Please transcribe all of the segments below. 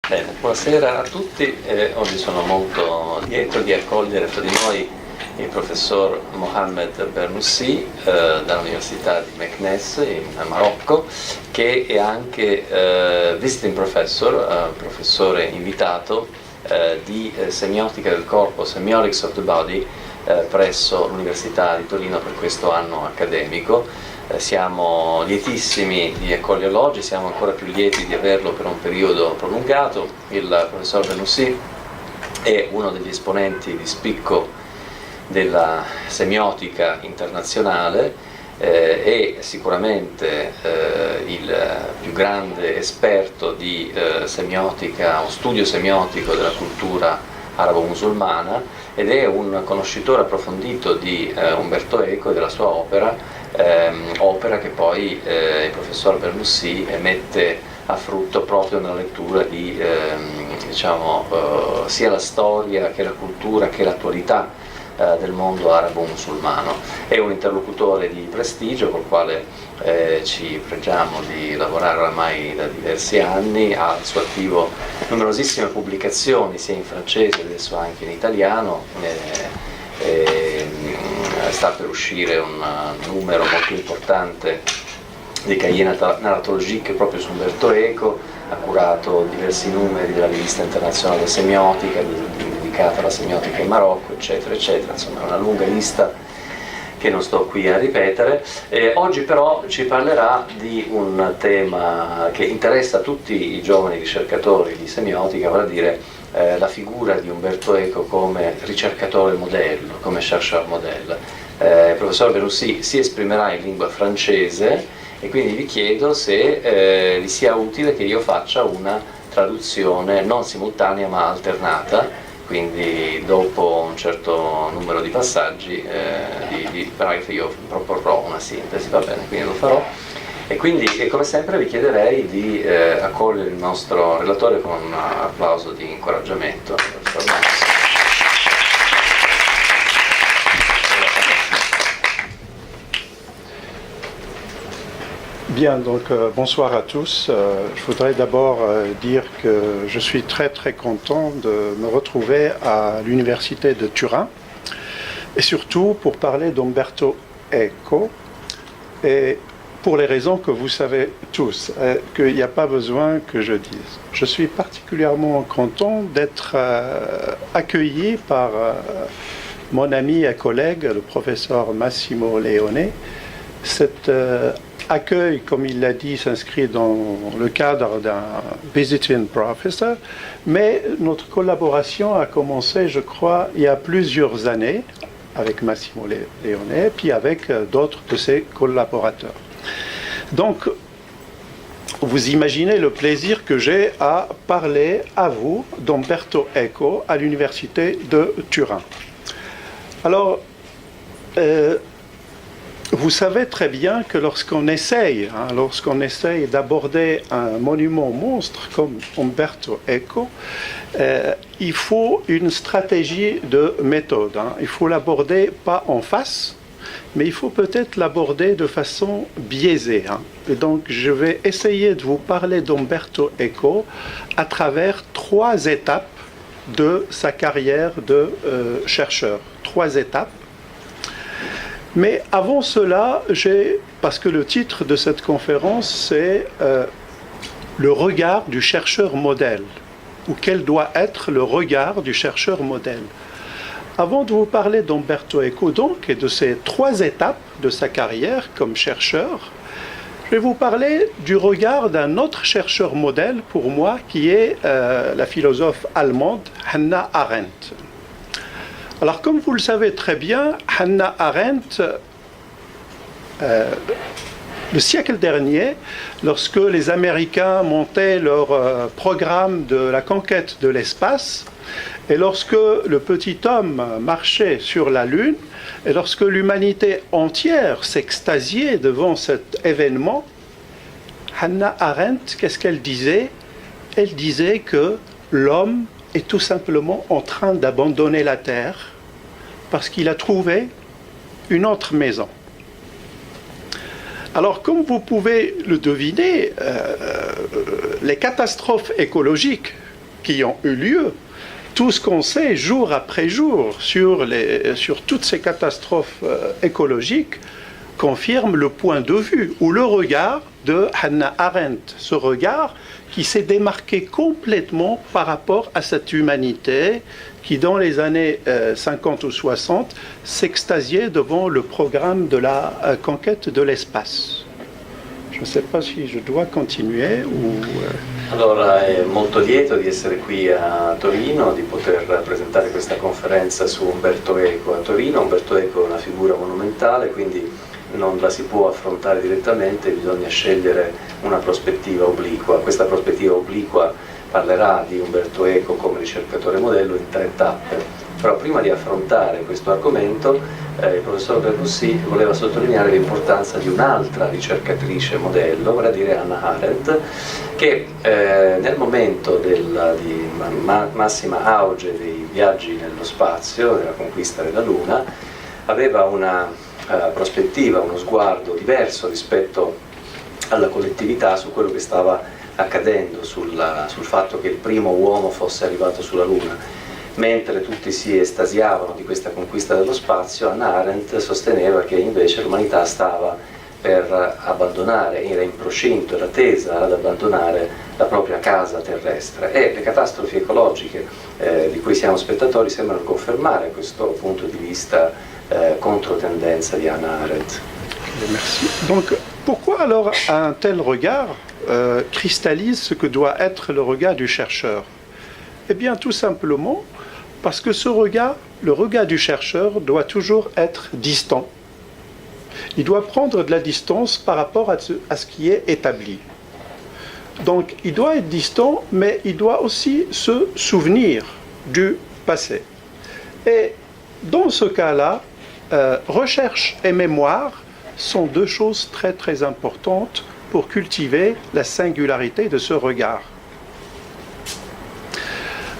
Bene, buonasera a tutti. Oggi sono molto lieto di accogliere fra di noi il professor Mohamed Bernoussi dall'Università di Meknès in Marocco, che è anche visiting professor, professore invitato di semiotica del corpo, semiotics of the body, presso l'Università di Torino per questo anno accademico. Siamo lietissimi di accoglierlo oggi, siamo ancora più lieti di averlo per un periodo prolungato. Il professor Bernoussi è uno degli esponenti di spicco della semiotica internazionale, è sicuramente il più grande esperto di semiotica o studio semiotico della cultura arabo-musulmana ed è un conoscitore approfondito di Umberto Eco e della sua opera che poi il professor Bernoussi mette a frutto proprio nella lettura di sia la storia che la cultura che l'attualità del mondo arabo-musulmano. È un interlocutore di prestigio col quale ci pregiamo di lavorare oramai da diversi anni, ha al suo attivo numerosissime pubblicazioni sia in francese adesso anche in italiano. Sta per uscire un numero molto importante di Cahiers Narratologiques proprio su Umberto Eco, ha curato diversi numeri della rivista internazionale semiotica dedicata alla semiotica in Marocco, eccetera, eccetera. Insomma, è una lunga lista che non sto qui a ripetere. Oggi però ci parlerà di un tema che interessa tutti i giovani ricercatori di semiotica, vale a dire la figura di Umberto Eco come ricercatore modello, come chercheur modèle. Il professor Bernoussi si esprimerà in lingua francese e quindi vi chiedo se vi sia utile che io faccia una traduzione non simultanea ma alternata, quindi dopo un certo numero di passaggi di paragrafi io proporrò una sintesi, va bene, quindi lo farò. E quindi come sempre vi chiederei di accogliere il nostro relatore con un applauso di incoraggiamento. Bien, donc bonsoir à tous. Je voudrais d'abord dire que je suis très très content de me retrouver à l'université de Turin et surtout pour parler d'Umberto Eco et pour les raisons que vous savez tous, qu'il n'y a pas besoin que je dise. Je suis particulièrement content d'être accueilli par mon ami et collègue, le professeur Massimo Leone. Cet accueil, comme il l'a dit, s'inscrit dans le cadre d'un visiting professor, mais notre collaboration a commencé, je crois, il y a plusieurs années avec Massimo Leone, puis avec d'autres de ses collaborateurs. Donc, vous imaginez le plaisir que j'ai à parler à vous d'Umberto Eco à l'université de Turin. Alors, vous savez très bien que lorsqu'on essaye d'aborder un monument monstre comme Umberto Eco, il faut une stratégie de méthode. Il faut l'aborder pas en face, mais il faut peut-être l'aborder de façon biaisée. Et donc je vais essayer de vous parler d'Umberto Eco à travers 3 étapes de sa carrière de chercheur. 3 étapes. Mais avant cela, parce que le titre de cette conférence, c'est le regard du chercheur modèle, ou quel doit être le regard du chercheur modèle. Avant de vous parler d'Umberto Eco donc, et de ces 3 étapes de sa carrière comme chercheur, je vais vous parler du regard d'un autre chercheur modèle pour moi, qui est la philosophe allemande Hannah Arendt. Alors, comme vous le savez très bien, Hannah Arendt, le siècle dernier, lorsque les Américains montaient leur programme de la conquête de l'espace, et lorsque le petit homme marchait sur la Lune, et lorsque l'humanité entière s'extasiait devant cet événement, Hannah Arendt, qu'est-ce qu'elle disait? Elle disait que l'homme est tout simplement en train d'abandonner la Terre parce qu'il a trouvé une autre maison. Alors, comme vous pouvez le deviner, les catastrophes écologiques qui ont eu lieu, tout ce qu'on sait jour après jour sur toutes ces catastrophes écologiques confirme le point de vue ou le regard de Hannah Arendt, ce regard qui s'est démarqué complètement par rapport à cette humanité qui, dans les années 50 ou 60, s'extasiait devant le programme de la conquête de l'espace. Je ne sais pas si je dois continuer ou... Allora, è molto lieto di essere qui a Torino, di poter presentare questa conferenza su Umberto Eco a Torino. Umberto Eco è una figura monumentale, quindi non la si può affrontare direttamente, bisogna scegliere una prospettiva obliqua. Questa prospettiva obliqua parlerà di Umberto Eco come ricercatore modello in 3 tappe. Però prima di affrontare questo argomento il professor Bernoussi voleva sottolineare l'importanza di un'altra ricercatrice modello, vale a dire Hannah Arendt, che nel momento di massima auge dei viaggi nello spazio, della conquista della Luna, aveva una prospettiva, uno sguardo diverso rispetto alla collettività su quello che stava accadendo, sul fatto che il primo uomo fosse arrivato sulla Luna. Mentre tutti si estasiavano di questa conquista dello spazio, Hannah Arendt sosteneva che invece l'umanità stava per abbandonare, era in procinto, era tesa ad abbandonare la propria casa terrestre, e le catastrofi ecologiche di cui siamo spettatori sembrano confermare questo punto di vista contre-tendenza di Hannah Arendt. Merci. Donc, pourquoi alors un tel regard cristallise ce que doit être le regard du chercheur? Eh bien, tout simplement parce que ce regard, le regard du chercheur, doit toujours être distant. Il doit prendre de la distance par rapport à ce qui est établi. Donc, il doit être distant, mais il doit aussi se souvenir du passé. Et dans ce cas-là, recherche et mémoire sont 2 choses très très importantes pour cultiver la singularité de ce regard.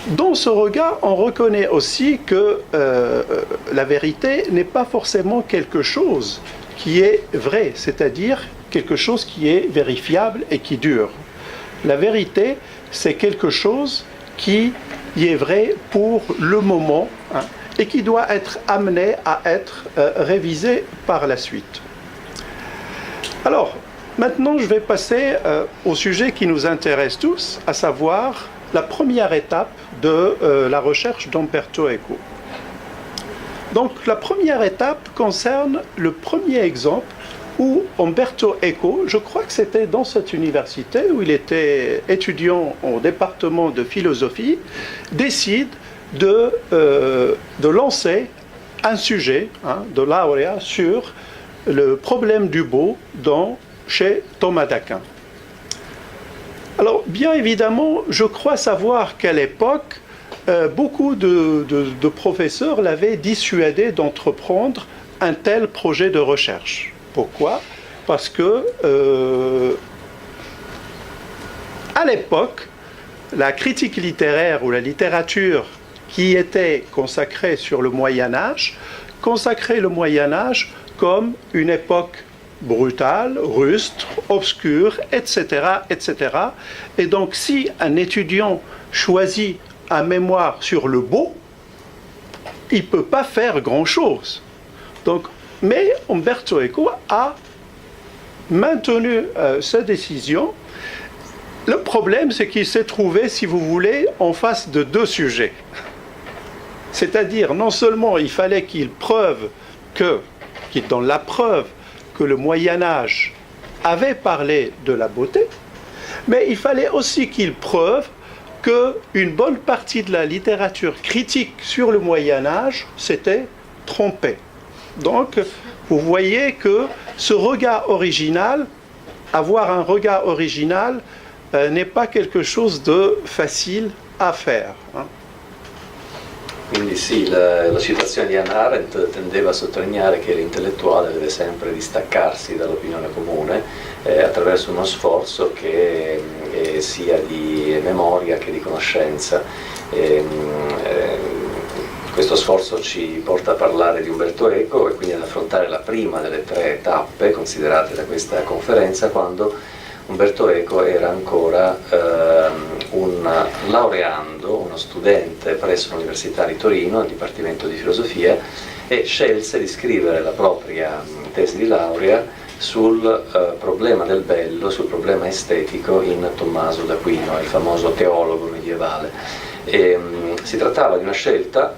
Dans ce regard, on reconnaît aussi que la vérité n'est pas forcément quelque chose qui est vrai, c'est-à-dire quelque chose qui est vérifiable et qui dure. La vérité, c'est quelque chose qui est vrai pour le moment, hein, et qui doit être amené à être révisé par la suite. Alors, maintenant, je vais passer au sujet qui nous intéresse tous, à savoir la première étape de la recherche d'Umberto Eco. Donc, la première étape concerne le premier exemple où Umberto Eco, je crois que c'était dans cette université où il était étudiant au département de philosophie, décide de lancer un sujet de lauréat sur le problème du beau chez Thomas d'Aquin. Alors, bien évidemment, je crois savoir qu'à l'époque, beaucoup de professeurs l'avaient dissuadé d'entreprendre un tel projet de recherche. Pourquoi? Parce que, à l'époque, la critique littéraire ou la littérature qui était consacrée sur le Moyen-Âge, consacrait le Moyen-Âge comme une époque brutale, rustre, obscure, etc., etc. Et donc, si un étudiant choisit un mémoire sur le beau, il ne peut pas faire grand-chose. Donc, mais Umberto Eco a maintenu sa décision. Le problème, c'est qu'il s'est trouvé, si vous voulez, en face de 2 sujets. C'est-à-dire, non seulement il fallait qu'il donne la preuve que le Moyen-Âge avait parlé de la beauté, mais il fallait aussi qu'il prouve qu'une bonne partie de la littérature critique sur le Moyen-Âge s'était trompée. Donc, vous voyez que ce regard original, avoir un regard original, n'est pas quelque chose de facile à faire. Quindi sì, la citazione di Hannah Arendt tendeva a sottolineare che l'intellettuale deve sempre distaccarsi dall'opinione comune attraverso uno sforzo che sia di memoria che di conoscenza. Questo sforzo ci porta a parlare di Umberto Eco e quindi ad affrontare la prima delle 3 tappe considerate da questa conferenza, quando Umberto Eco era ancora un laureando, uno studente presso l'Università di Torino, al Dipartimento di Filosofia, e scelse di scrivere la propria tesi di laurea sul problema del bello, sul problema estetico in Tommaso d'Aquino, il famoso teologo medievale. Si trattava di una scelta,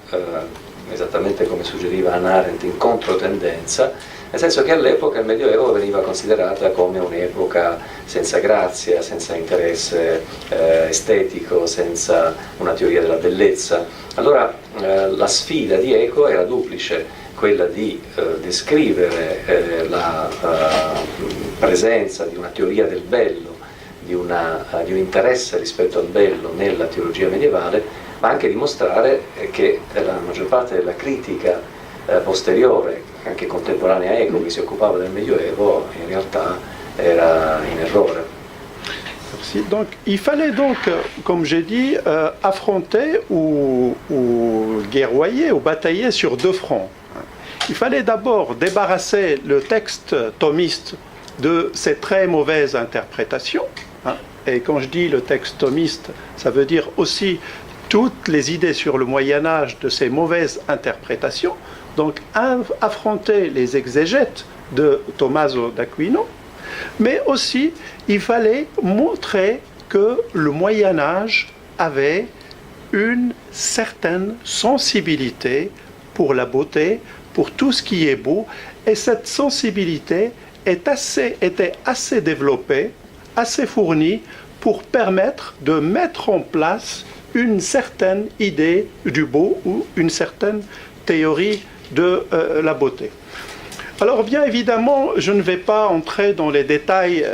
esattamente come suggeriva Hannah Arendt, in controtendenza, nel senso che all'epoca il Medioevo veniva considerata come un'epoca senza grazia, senza interesse estetico, senza una teoria della bellezza. Allora la sfida di Eco era duplice, quella di descrivere la presenza di una teoria del bello, di un interesse rispetto al bello nella teologia medievale, ma anche dimostrare che la maggior parte della critica posteriore, anche contemporanea a Eco, che si occupava del Medioevo, in realtà era in errore. Merci. Donc, il fallait donc, comme j'ai dit, affronter ou guerroyer ou batailler sur deux fronts. Il fallait d'abord débarrasser le texte thomiste de ses très mauvaises interprétations. Et quand je dis le texte thomiste, ça veut dire aussi toutes les idées sur le Moyen-Âge de ces mauvaises interprétations. Donc affronter les exégètes de Tommaso d'Aquino, mais aussi il fallait montrer que le Moyen-Âge avait une certaine sensibilité pour la beauté, pour tout ce qui est beau, et cette sensibilité était assez développée, assez fournie pour permettre de mettre en place une certaine idée du beau ou une certaine théorie de la beauté. Alors bien évidemment, je ne vais pas entrer dans les détails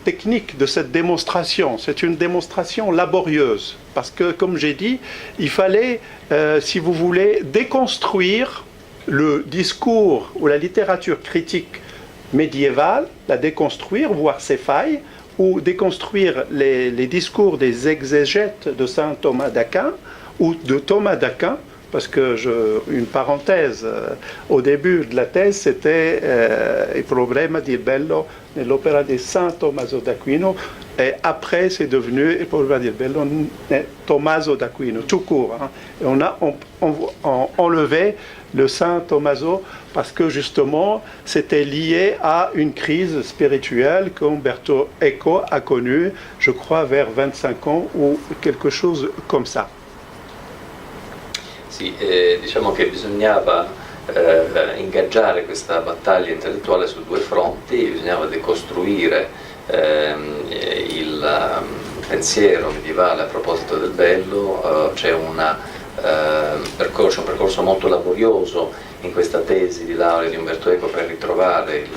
techniques de cette démonstration. C'est une démonstration laborieuse parce que, comme j'ai dit, il fallait, si vous voulez, déconstruire le discours ou la littérature critique médiévale, la déconstruire, voir ses failles, ou déconstruire les discours des exégètes de saint Thomas d'Aquin ou de Thomas d'Aquin, parce que, une parenthèse, au début de la thèse, c'était il problema del bello nell'opera di San Tommaso d'Aquino, et après c'est devenu il problema del bello Tommaso d'Aquino, tout court. Hein. Et on a enlevé le Saint Tommaso parce que justement c'était lié à une crise spirituelle qu'Umberto Eco a connue, je crois, vers 25 ans ou quelque chose comme ça. Sì, diciamo che bisognava ingaggiare questa battaglia intellettuale su due fronti, bisognava decostruire il pensiero medievale a proposito del bello, c'è un percorso molto laborioso in questa tesi di laurea di Umberto Eco per ritrovare il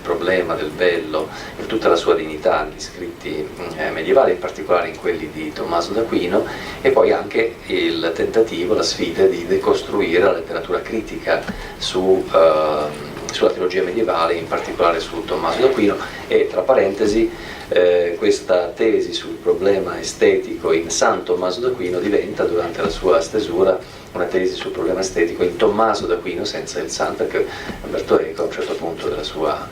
problema del bello in tutta la sua dignità negli scritti medievali, in particolare in quelli di Tommaso d'Aquino, e poi anche il tentativo, la sfida di decostruire la letteratura critica sulla teologia medievale, in particolare su Tommaso d'Aquino, e tra parentesi questa tesi sul problema estetico in San Tommaso d'Aquino diventa, durante la sua stesura, una tesi sul problema estetico in Tommaso d'Aquino senza il San, perché Umberto Eco a un certo punto della sua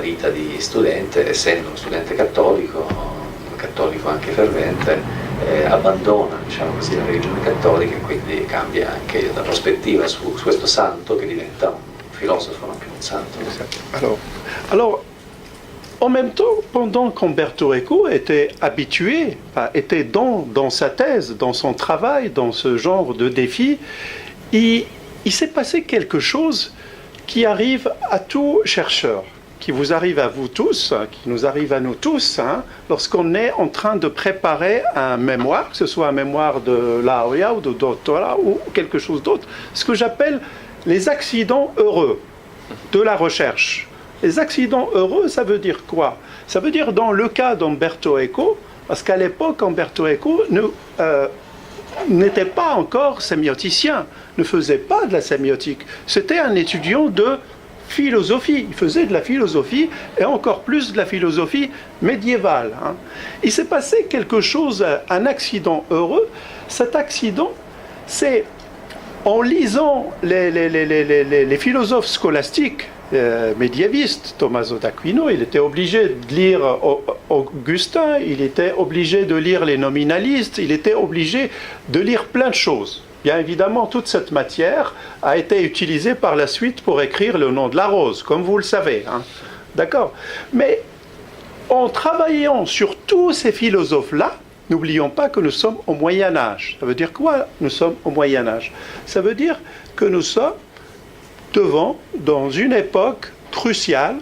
vita di studente, essendo uno studente cattolico anche fervente, abbandona, diciamo così, la religione cattolica, e quindi cambia anche la prospettiva su questo santo, che diventa un filosofo, non più un santo. Alors, en même temps, pendant qu'Umberto Eco était habitué, était dans sa thèse, dans son travail, dans ce genre de défi, il s'est passé quelque chose qui arrive à tout chercheur, qui vous arrive à vous tous, qui nous arrive à nous tous, hein, lorsqu'on est en train de préparer un mémoire, que ce soit un mémoire de laurea ou de doctorat ou quelque chose d'autre, ce que j'appelle les accidents heureux de la recherche. Les accidents heureux, ça veut dire quoi? Ça veut dire, dans le cas d'Umberto Eco, parce qu'à l'époque, Umberto Eco n'était pas encore sémioticien, ne faisait pas de la sémiotique. C'était un étudiant de philosophie. Il faisait de la philosophie, et encore plus de la philosophie médiévale. Hein. Il s'est passé quelque chose, un accident heureux. Cet accident, c'est en lisant les philosophes scolastiques, médiéviste, Tommaso d'Aquino. Il était obligé de lire Augustin, il était obligé de lire les nominalistes, il était obligé de lire plein de choses. Bien évidemment, toute cette matière a été utilisée par la suite pour écrire le nom de la rose, comme vous le savez. Hein. D'accord ? Mais en travaillant sur tous ces philosophes-là, n'oublions pas que nous sommes au Moyen-Âge. Ça veut dire quoi, nous sommes au Moyen-Âge ? Ça veut dire que nous sommes dans une époque cruciale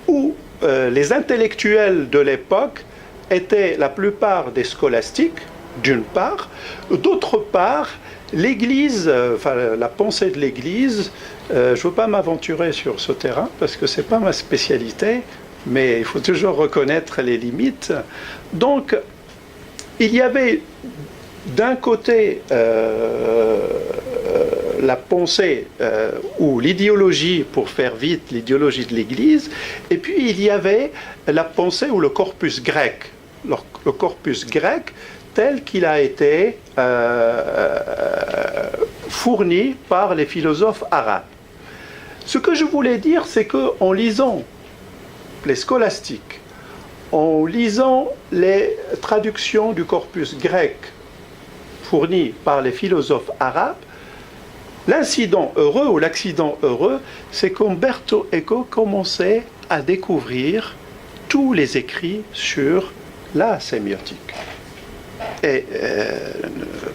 où les intellectuels de l'époque étaient la plupart des scolastiques, d'une part, d'autre part, l'Église, la pensée de l'Église, je ne veux pas m'aventurer sur ce terrain parce que ce n'est pas ma spécialité, mais il faut toujours reconnaître les limites. Donc, il y avait d'un côté la pensée ou l'idéologie, pour faire vite, l'idéologie de l'Église, et puis il y avait la pensée ou le corpus grec. Le corpus grec tel qu'il a été fourni par les philosophes arabes. Ce que je voulais dire, c'est qu'en lisant les scolastiques, en lisant les traductions du corpus grec fournies par les philosophes arabes, l'incident heureux ou l'accident heureux, c'est qu'Umberto Eco commençait à découvrir tous les écrits sur la sémiotique. Et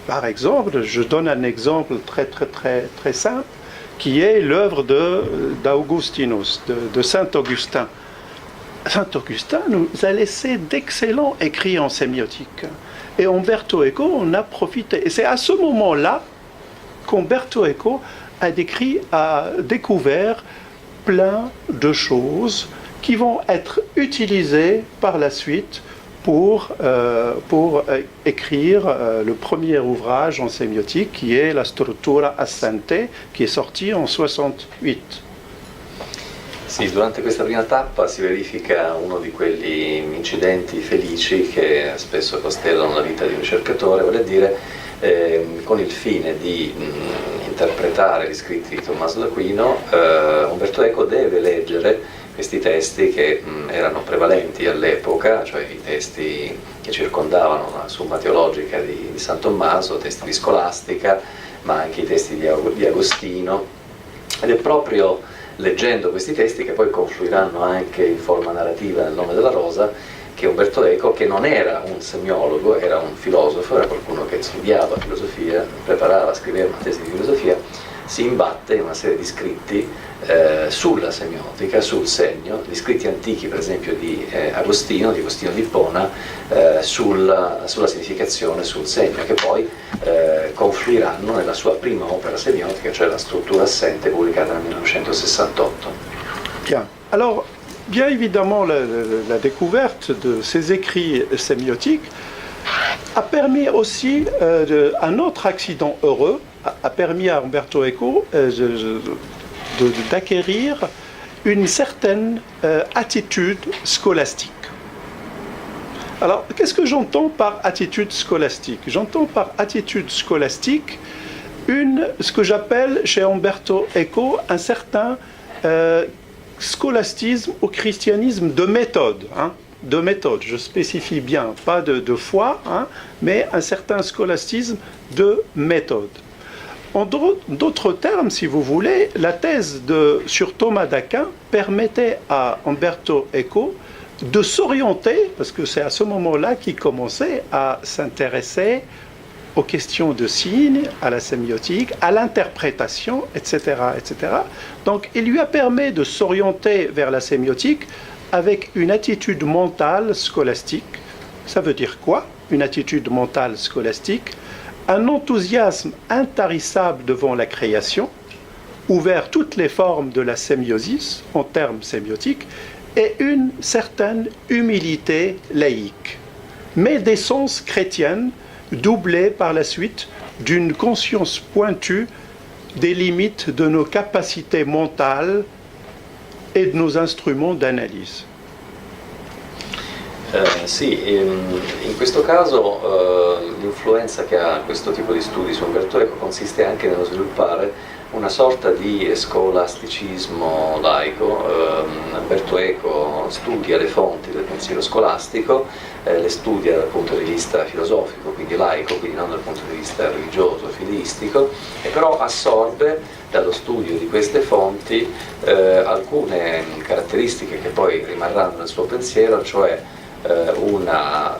par exemple, je donne un exemple très simple, qui est l'œuvre d'Augustinus, de Saint Augustin. Saint Augustin nous a laissé d'excellents écrits en sémiotique. Et Umberto Eco en a profité. Et c'est à ce moment-là qu'Umberto Eco a découvert plein de choses qui vont être utilisées par la suite pour écrire le premier ouvrage en sémiotique qui est La struttura assente, qui est sorti en 68. Sì, durante questa prima tappa si verifica uno di quegli incidenti felici che spesso costellano la vita di un ricercatore, vale a dire con il fine di interpretare gli scritti di Tommaso d'Aquino, Umberto Eco deve leggere questi testi che erano prevalenti all'epoca, cioè i testi che circondavano la Summa Teologica di San Tommaso, testi di scolastica, ma anche i testi di Agostino, ed è proprio leggendo questi testi che poi confluiranno anche in forma narrativa nel Nome della Rosa, che Umberto Eco, che non era un semiologo, era un filosofo, era qualcuno che studiava filosofia, preparava, scriveva una tesi di filosofia, si imbatte in una serie di scritti sulla semiotica, sul segno, gli scritti antichi per esempio di Agostino di Ippona, sulla significazione, sul segno, che poi confluiranno nella sua prima opera semiotica, cioè La struttura assente, pubblicata nel 1968. Bien. Alors, bien évidemment, la découverte de ces écrits sémiotiques a permis aussi un autre accident heureux, a permis à Umberto Eco d'acquérir une certaine attitude scolastique. Alors, qu'est-ce que j'entends par attitude scolastique ? J'entends par attitude scolastique ce que j'appelle chez Umberto Eco un certain scolastisme au christianisme de méthode. De méthode, je spécie bien, pas de foi, mais un certain scolastisme de méthode. En d'autres termes, si vous voulez, la thèse sur Thomas d'Aquin permettait à Umberto Eco de s'orienter, parce que c'est à ce moment-là qu'il commençait à s'intéresser aux questions de signes, à la sémiotique, à l'interprétation, etc., etc. Donc, il lui a permis de s'orienter vers la sémiotique avec une attitude mentale scolastique. Ça veut dire quoi, une attitude mentale scolastique ? Un enthousiasme intarissable devant la création, ouvert toutes les formes de la sémiosis en termes sémiotiques, et une certaine humilité laïque, mais d'essence chrétienne, doublée par la suite d'une conscience pointue des limites de nos capacités mentales et de nos instruments d'analyse. Sì, in questo caso l'influenza che ha questo tipo di studi su Umberto Eco consiste anche nello sviluppare una sorta di scolasticismo laico. Umberto Eco studia le fonti del pensiero scolastico, le studia dal punto di vista filosofico, quindi laico, quindi non dal punto di vista religioso, fideistico, e però assorbe dallo studio di queste fonti alcune caratteristiche che poi rimarranno nel suo pensiero, cioè una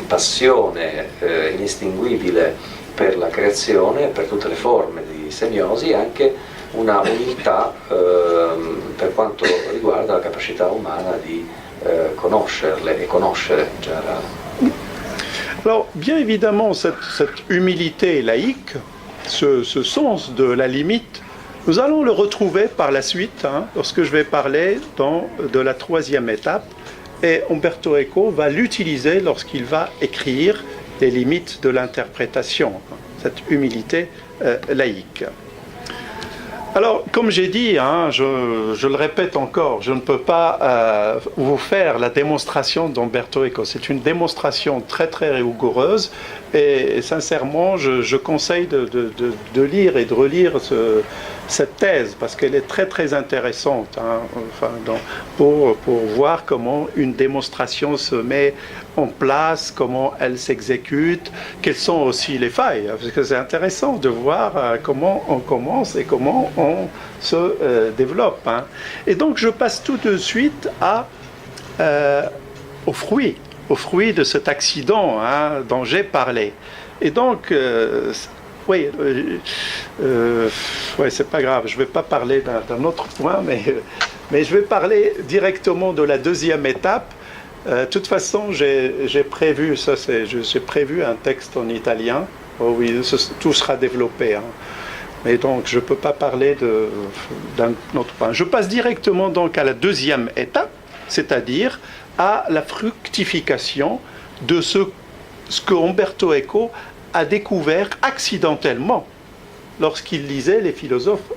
passione inestinguibile per la creazione, per tutte le forme di semiosi, e anche una umiltà per quanto riguarda la capacità umana di conoscerle et conoscere in général. Alors, bien évidemment, cette humilité laïque, ce sens de la limite, nous allons le retrouver par la suite, lorsque je vais parler de la troisième étape, et Umberto Eco va l'utiliser lorsqu'il va écrire les limites de l'interprétation, cette humilité laïque. Alors, comme j'ai dit, je le répète encore, je ne peux pas vous faire la démonstration d'Umberto Eco. C'est une démonstration très très rigoureuse et sincèrement, je conseille de lire et de relire cette thèse parce qu'elle est très très intéressante pour voir comment une démonstration se met en place, comment elle s'exécute, quelles sont aussi les failles, parce que c'est intéressant de voir comment on commence et comment on se développe. Et donc je passe tout de suite aux fruits de cet accident dont j'ai parlé. Et donc, oui, c'est pas grave, je ne vais pas parler d'un autre point, mais je vais parler directement de la deuxième étape. De toute façon, j'ai prévu un texte en italien. Oh oui, tout sera développé. Mais donc, je ne peux pas parler d'un autre point. Je passe directement donc à la deuxième étape, c'est-à-dire à la fructification de ce que Umberto Eco a découvert accidentellement lorsqu'il lisait les philosophes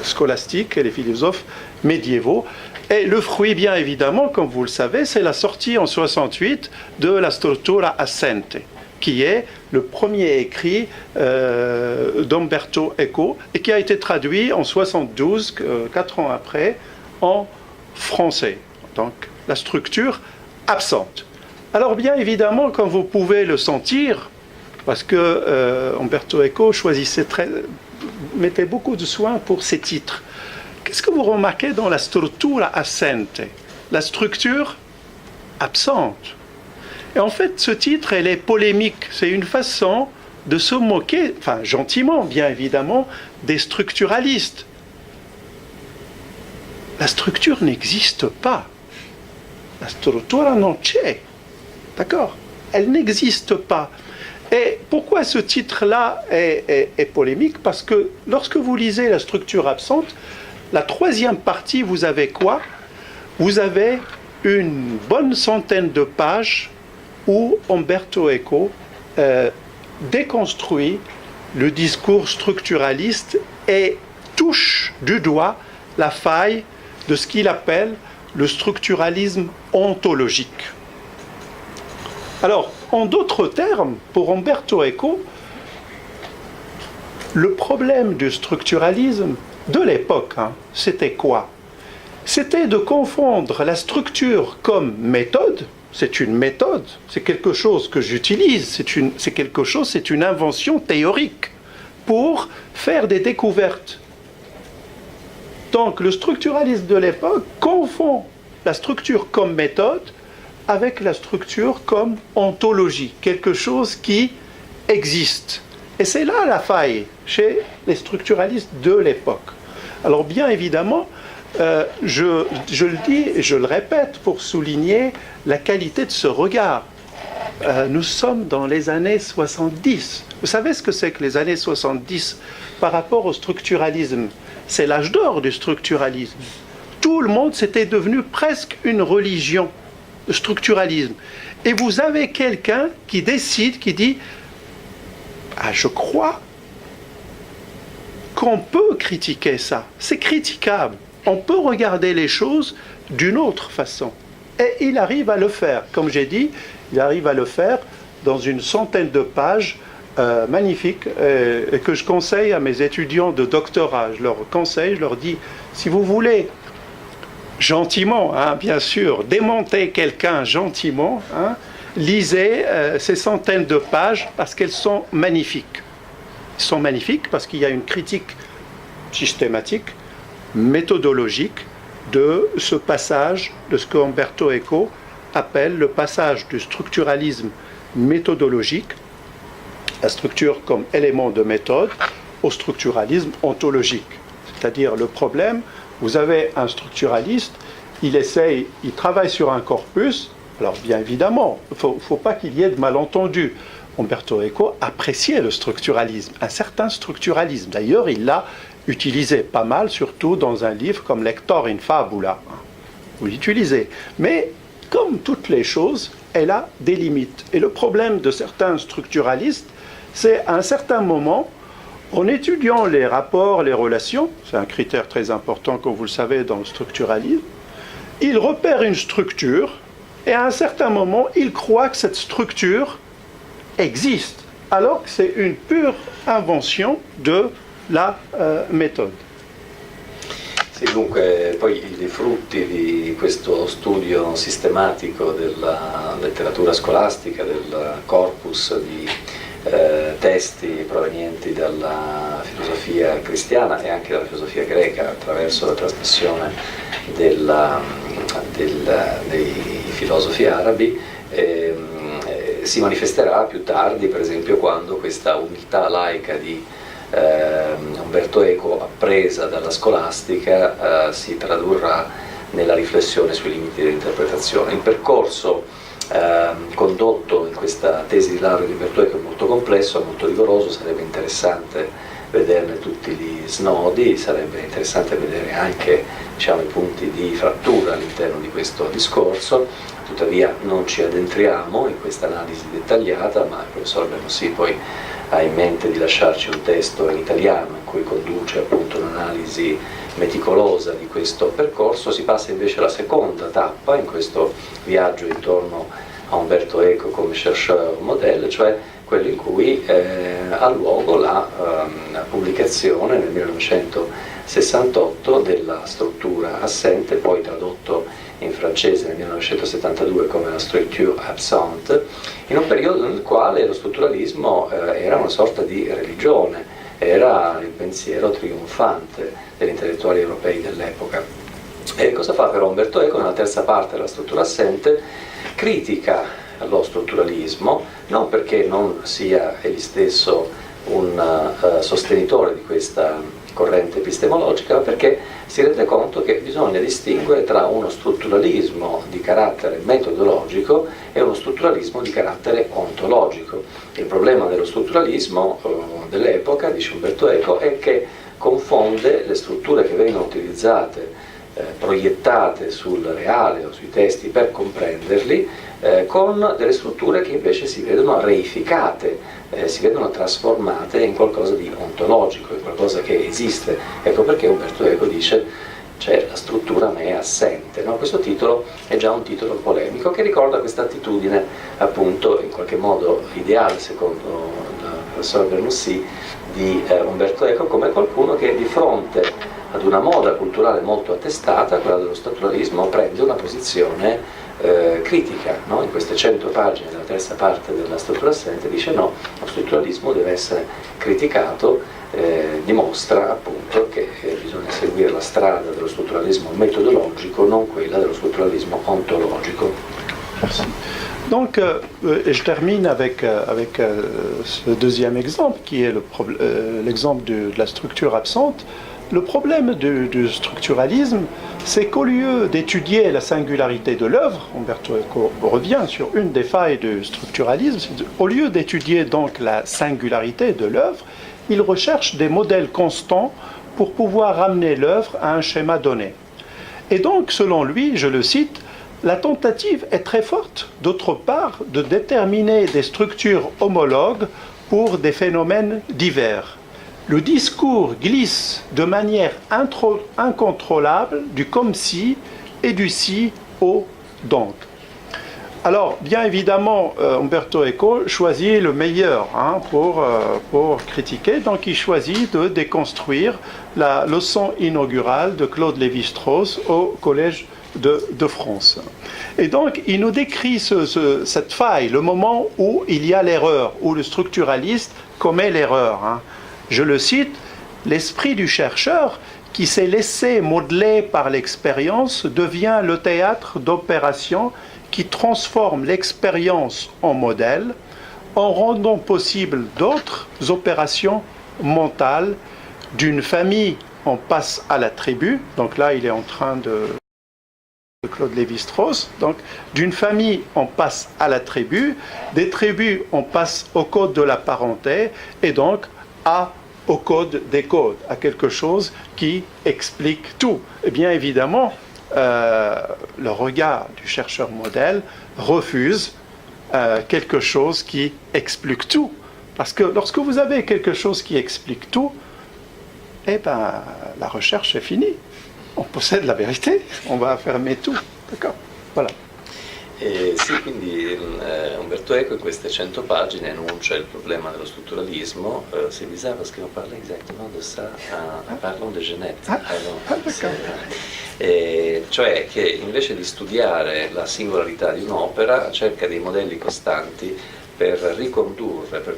scolastiques et les philosophes médiévaux. Et le fruit, bien évidemment, comme vous le savez, c'est la sortie en 68 de la Struttura Assente, qui est le premier écrit d'Umberto Eco et qui a été traduit en 72, 4 ans après, en français. Donc, la structure absente. Alors, bien évidemment, comme vous pouvez le sentir, parce que Umberto Eco mettait beaucoup de soin pour ses titres. Qu'est-ce que vous remarquez dans la struttura assente? La structure absente. Et en fait, ce titre, elle est polémique. C'est une façon de se moquer, enfin gentiment, bien évidemment, des structuralistes. La structure n'existe pas. La struttura non c'è. D'accord? Elle n'existe pas. Et pourquoi ce titre-là est polémique? Parce que lorsque vous lisez la structure absente, la troisième partie, vous avez quoi? Vous avez une bonne centaine de pages où Umberto Eco déconstruit le discours structuraliste et touche du doigt la faille de ce qu'il appelle le structuralisme ontologique. Alors, en d'autres termes, pour Umberto Eco, le problème du structuralisme de l'époque, c'était quoi? C'était de confondre la structure comme méthode. C'est une méthode, c'est quelque chose que j'utilise, c'est une invention théorique pour faire des découvertes. Donc le structuralisme de l'époque confond la structure comme méthode avec la structure comme ontologie, quelque chose qui existe. Et c'est là la faille chez les structuralistes de l'époque. Alors bien évidemment, je le dis et je le répète pour souligner la qualité de ce regard. Nous sommes dans les années 70. Vous savez ce que c'est que les années 70 par rapport au structuralisme? C'est l'âge d'or du structuralisme. Tout le monde, c'était devenu presque une religion, le structuralisme. Et vous avez quelqu'un qui décide, qui dit « Ah, je crois qu'on peut critiquer ça. C'est critiquable. On peut regarder les choses d'une autre façon. Et il arrive à le faire. Comme j'ai dit, il arrive à le faire dans une centaine de pages magnifiques et que je conseille à mes étudiants de doctorat. Je leur conseille, je leur dis, si vous voulez gentiment, hein, bien sûr, démonter quelqu'un gentiment, hein, lisez ces centaines de pages parce qu'elles sont magnifiques. Elles sont magnifiques parce qu'il y a une critique systématique, méthodologique de ce passage, de ce qu'Umberto Eco appelle le passage du structuralisme méthodologique, la structure comme élément de méthode, au structuralisme ontologique. C'est-à-dire le problème, vous avez un structuraliste, il travaille sur un corpus, alors bien évidemment, il ne faut pas qu'il y ait de malentendus. Umberto Eco appréciait le structuralisme, un certain structuralisme. D'ailleurs, il l'a utilisé pas mal, surtout dans un livre comme Lector in Fabula. Vous l'utilisez. Mais, comme toutes les choses, elle a des limites. Et le problème de certains structuralistes, c'est à un certain moment, en étudiant les rapports, les relations, c'est un critère très important, comme vous le savez, dans le structuralisme, ils repèrent une structure, et à un certain moment, ils croient que cette structure existe, alors que c'est une pure invention de la méthode. Sì, dunque, poi i frutti di questo studio sistematico della letteratura scolastica, del corpus di testi provenienti dalla filosofia cristiana e anche dalla filosofia greca attraverso la trasmissione dei filosofi arabi, si manifesterà più tardi, per esempio, quando questa umiltà laica di Umberto Eco, appresa dalla scolastica, si tradurrà nella riflessione sui limiti dell'interpretazione. Il percorso condotto in questa tesi di laurea di Umberto Eco è molto complesso, molto rigoroso, sarebbe interessante vederne tutti gli snodi, sarebbe interessante vedere anche, diciamo, i punti di frattura all'interno di questo discorso. Tuttavia non ci addentriamo in questa analisi dettagliata, ma il professor Bernoussi poi ha in mente di lasciarci un testo in italiano in cui conduce appunto un'analisi meticolosa di questo percorso. Si passa invece alla seconda tappa in questo viaggio intorno a Umberto Eco come chercheur modèle, cioè quello in cui ha luogo la pubblicazione nel 1968 della struttura assente, poi tradotto in francese nel 1972 come la structure absente, in un periodo nel quale lo strutturalismo era una sorta di religione, era il pensiero trionfante degli intellettuali europei dell'epoca. E cosa fa però Umberto Eco nella terza parte della struttura assente? Critica lo strutturalismo, non perché non sia egli stesso un sostenitore di questa corrente epistemologica, ma perché si rende conto che bisogna distinguere tra uno strutturalismo di carattere metodologico e uno strutturalismo di carattere ontologico. Il problema dello strutturalismo dell'epoca, dice Umberto Eco, è che confonde le strutture che vengono utilizzate, proiettate sul reale o sui testi per comprenderli, con delle strutture che invece si vedono reificate, si vedono trasformate in qualcosa di ontologico, in qualcosa che esiste. Ecco perché Umberto Eco dice cioè la struttura ma è assente. No? Questo titolo è già un titolo polemico che ricorda questa attitudine appunto in qualche modo ideale, secondo il professor Bernoussi, di Umberto Eco come qualcuno che di fronte ad una moda culturale molto attestata, quella dello strutturalismo, prende una posizione critica, no? In queste 100 pagine della terza parte della struttura assente dice no, lo strutturalismo deve essere criticato, dimostra appunto che bisogna seguire la strada dello strutturalismo metodologico, non quella dello strutturalismo ontologico. Merci. Donc, je termine avec ce deuxième exemple, qui est l'exemple de la structure absente. Le problème du structuralisme, c'est qu'au lieu d'étudier la singularité de l'œuvre, Umberto Eco revient sur une des failles du structuralisme, au lieu d'étudier donc la singularité de l'œuvre, il recherche des modèles constants pour pouvoir ramener l'œuvre à un schéma donné. Et donc, selon lui, je le cite, la tentative est très forte, d'autre part, de déterminer des structures homologues pour des phénomènes divers. Le discours glisse de manière incontrôlable du comme si et du si au donc. Alors, bien évidemment, Umberto Eco choisit le meilleur pour critiquer. Donc, il choisit de déconstruire la leçon inaugurale de Claude Lévi-Strauss au Collège de France. Et donc, il nous décrit cette faille, le moment où il y a l'erreur, où le structuraliste commet l'erreur. Je le cite, « L'esprit du chercheur qui s'est laissé modeler par l'expérience devient le théâtre d'opérations qui transforme l'expérience en modèle en rendant possible d'autres opérations mentales. D'une famille, on passe à la tribu. » Donc là, il est en train de Claude Lévi-Strauss. Donc, d'une famille, on passe à la tribu. Des tribus, on passe au code de la parenté. Et donc, au code des codes, à quelque chose qui explique tout. Et bien évidemment, le regard du chercheur modèle refuse quelque chose qui explique tout. Parce que lorsque vous avez quelque chose qui explique tout, eh ben, la recherche est finie. On possède la vérité, on va affermer tout. D'accord? Voilà. Sì, quindi Umberto Eco in queste 100 pagine enuncia il problema dello strutturalismo. C'est bizarre parce qu'on parlait exactement de ça en parlant de Genette. Cioè che invece di studiare la singolarità di un'opera cerca dei modelli costanti per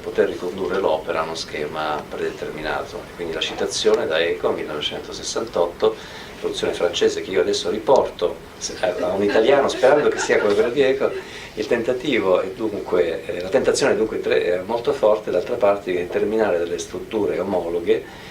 poter ricondurre l'opera a uno schema predeterminato. Quindi la citazione da Eco 1968, produzione francese che io adesso riporto a un italiano sperando che sia come quello di Eco, il tentativo è dunque, la tentazione è dunque è molto forte d'altra parte di determinare delle strutture omologhe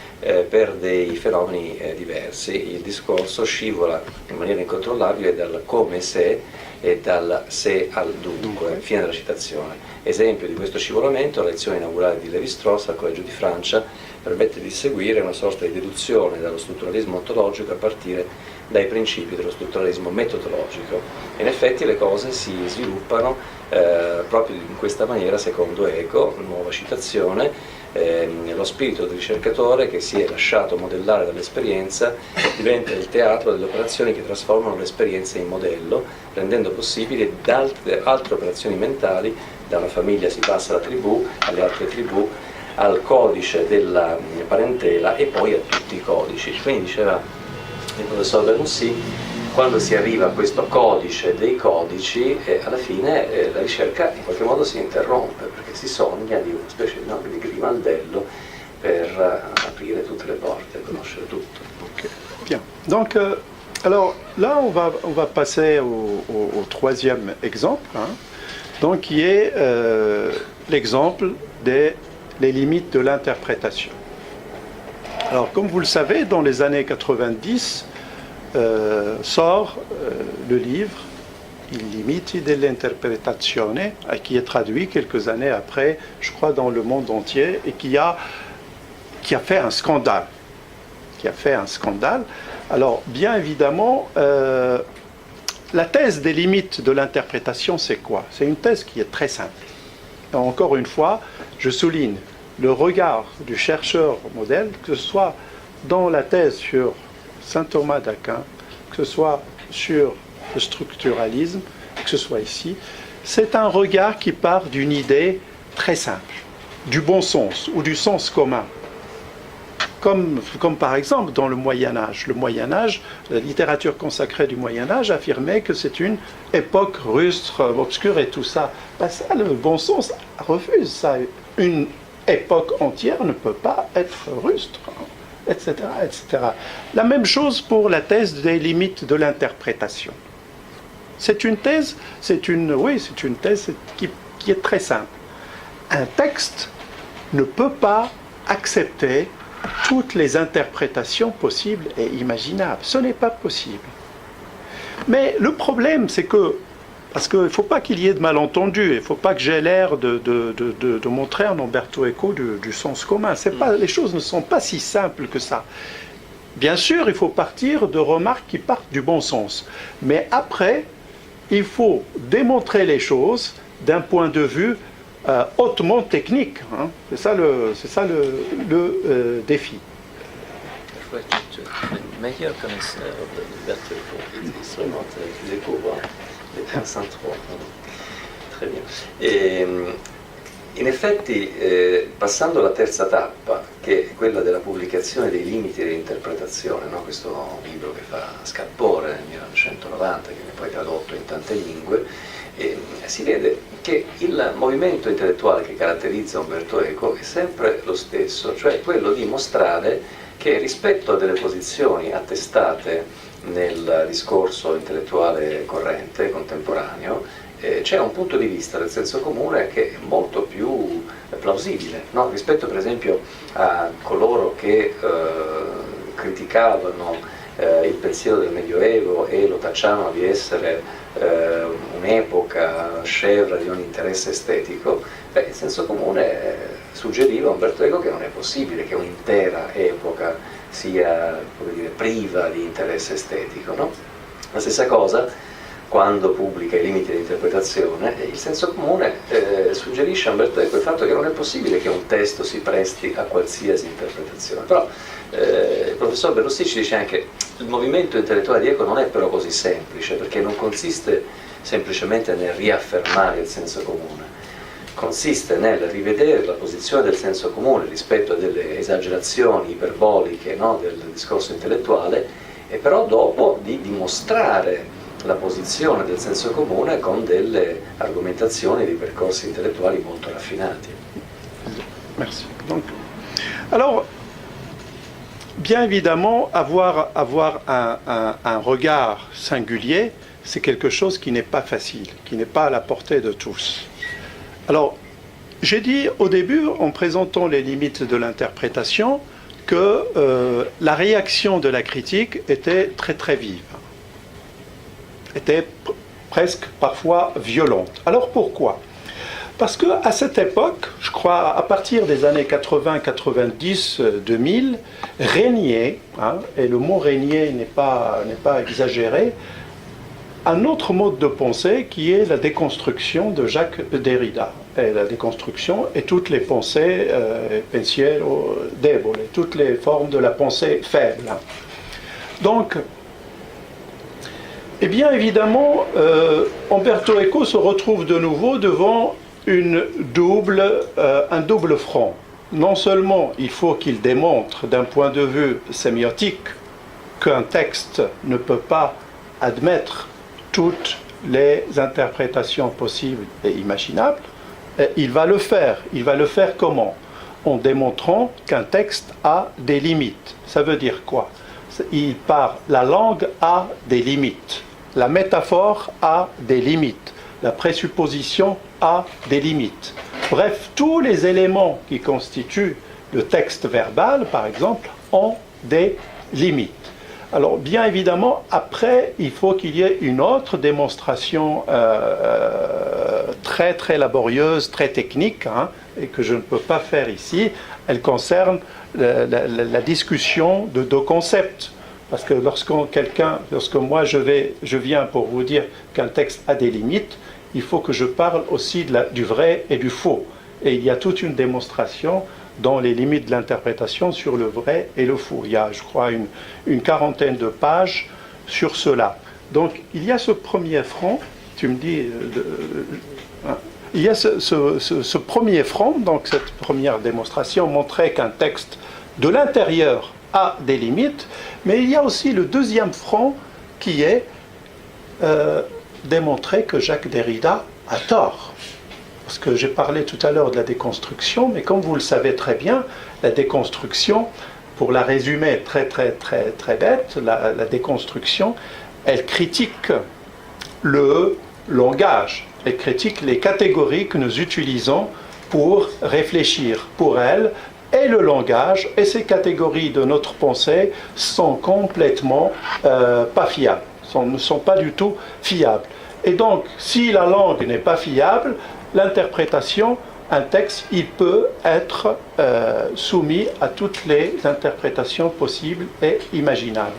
per dei fenomeni diversi. Il discorso scivola in maniera incontrollabile dal come se e dal se al dunque, fine della citazione. Esempio di questo scivolamento, la lezione inaugurale di Lévi-Strauss al Collegio di Francia permette di seguire una sorta di deduzione dallo strutturalismo ontologico a partire dai principi dello strutturalismo metodologico. In effetti le cose si sviluppano proprio in questa maniera, secondo Eco, nuova citazione, lo spirito del ricercatore che si è lasciato modellare dall'esperienza diventa il teatro delle operazioni che trasformano l'esperienza in modello, rendendo possibili altre operazioni mentali. Da una famiglia si passa alla tribù, alle altre tribù, al codice della parentela e poi a tutti i codici. Quindi diceva il professor Bernoussi, quando si arriva a questo codice dei codici, alla fine la ricerca in qualche modo si interrompe, perché si sogna di una specie di grimaldello per aprire tutte le porte e conoscere tutto. Okay. Bien. Donc, alors là, on va passer au troisième exemple, donc, qui est l'exemple des limites de l'interprétation. Alors, comme vous le savez, dans les années 90, sort le livre Il limiti dell'interpretazione, qui est traduit quelques années après, je crois, dans le monde entier, et qui a fait un scandale. Alors, bien évidemment, la thèse des limites de l'interprétation, c'est quoi? C'est une thèse qui est très simple. Et encore une fois, je souligne le regard du chercheur modèle, que ce soit dans la thèse sur saint Thomas d'Aquin, que ce soit sur le structuralisme, que ce soit ici, c'est un regard qui part d'une idée très simple, du bon sens ou du sens commun. Comme par exemple dans le Moyen-Âge. Le Moyen-Âge, la littérature consacrée du Moyen-Âge affirmait que c'est une époque rustre, obscure et tout ça. Ben ça, le bon sens refuse ça. Une époque entière ne peut pas être rustre, etc., etc. La même chose pour la thèse des limites de l'interprétation. C'est une thèse qui est très simple. Un texte ne peut pas accepter toutes les interprétations possibles et imaginables. Ce n'est pas possible. Mais le problème, c'est que, parce qu'il ne faut pas qu'il y ait de malentendus, il ne faut pas que j'ai l'air de montrer en Umberto Eco du sens commun. Les choses ne sont pas si simples que ça. Bien sûr, il faut partir de remarques qui partent du bon sens. Mais après, il faut démontrer les choses d'un point de vue hautement technique. C'est ça le défi. meilleur connaisseur d'Umberto Eco. Il se remonte les cours, les 303. Très bien. In effetti, passando alla terza tappa, che è quella della pubblicazione dei limiti dell'interpretazione, no? Questo libro che fa scalpore nel 1990, che viene poi tradotto in tante lingue, si vede che il movimento intellettuale che caratterizza Umberto Eco è sempre lo stesso, cioè quello di mostrare che rispetto a delle posizioni attestate nel discorso intellettuale corrente, contemporaneo, c'è un punto di vista del senso comune che è molto più plausibile, no? Rispetto per esempio a coloro che criticavano il pensiero del Medioevo e lo tacciavano di essere un'epoca scevra di ogni interesse estetico. Il senso comune suggeriva a Umberto Eco che non è possibile che un'intera epoca sia, come dire, priva di interesse estetico, no? La stessa cosa quando pubblica i limiti dell'interpretazione, il senso comune suggerisce a Umberto Eco il fatto che non è possibile che un testo si presti a qualsiasi interpretazione. Però il professor Berlussi ci dice anche che il movimento intellettuale di Eco non è però così semplice, perché non consiste semplicemente nel riaffermare il senso comune, consiste nel rivedere la posizione del senso comune rispetto a delle esagerazioni iperboliche, no, del discorso intellettuale, e però dopo di dimostrare la posizione del senso comune con delle argomentazioni di percorsi intellettuali molto raffinati. Merci. Donc, alors, bien évidemment, avoir un regard singulier, c'est quelque chose qui n'est pas facile, qui n'est pas à la portée de tous. Alors, j'ai dit au début, en présentant les limites de l'interprétation, que la réaction de la critique était très très vive, était presque parfois violente. Alors pourquoi ? Parce qu'à cette époque, je crois à partir des années 80, 90, 2000, régnait, et le mot régner n'est pas exagéré, un autre mode de pensée qui est la déconstruction de Jacques Derrida. Et la déconstruction et toutes les pensées pensiero debole, toutes les formes de la pensée faible. Donc, eh bien évidemment, Umberto Eco se retrouve de nouveau devant un double front. Non seulement il faut qu'il démontre d'un point de vue sémiotique qu'un texte ne peut pas admettre toutes les interprétations possibles et imaginables, il va le faire. Il va le faire comment ? En démontrant qu'un texte a des limites. Ça veut dire quoi ? La langue a des limites. La métaphore a des limites. La présupposition a des limites. Bref, tous les éléments qui constituent le texte verbal, par exemple, ont des limites. Alors, bien évidemment, après, il faut qu'il y ait une autre démonstration très, très laborieuse, très technique, et que je ne peux pas faire ici. Elle concerne la discussion de deux concepts. Parce que lorsque moi je viens pour vous dire qu'un texte a des limites, il faut que je parle aussi du vrai et du faux. Et il y a toute une démonstration dans les limites de l'interprétation sur le vrai et le faux. Il y a, je crois, une quarantaine de pages sur cela. Donc il y a ce premier front, tu me dis... il y a ce premier front, donc cette première démonstration montrait qu'un texte de l'intérieur a des limites, mais il y a aussi le deuxième front qui est démontrer que Jacques Derrida a tort. Parce que j'ai parlé tout à l'heure de la déconstruction, mais comme vous le savez très bien, la déconstruction, pour la résumer très très très très bête, la déconstruction, elle critique le langage, elle critique les catégories que nous utilisons pour réfléchir. Pour elle, et le langage et ces catégories de notre pensée sont complètement pas fiables, ne sont pas du tout fiables. Et donc, si la langue n'est pas fiable, l'interprétation, un texte, il peut être soumis à toutes les interprétations possibles et imaginables.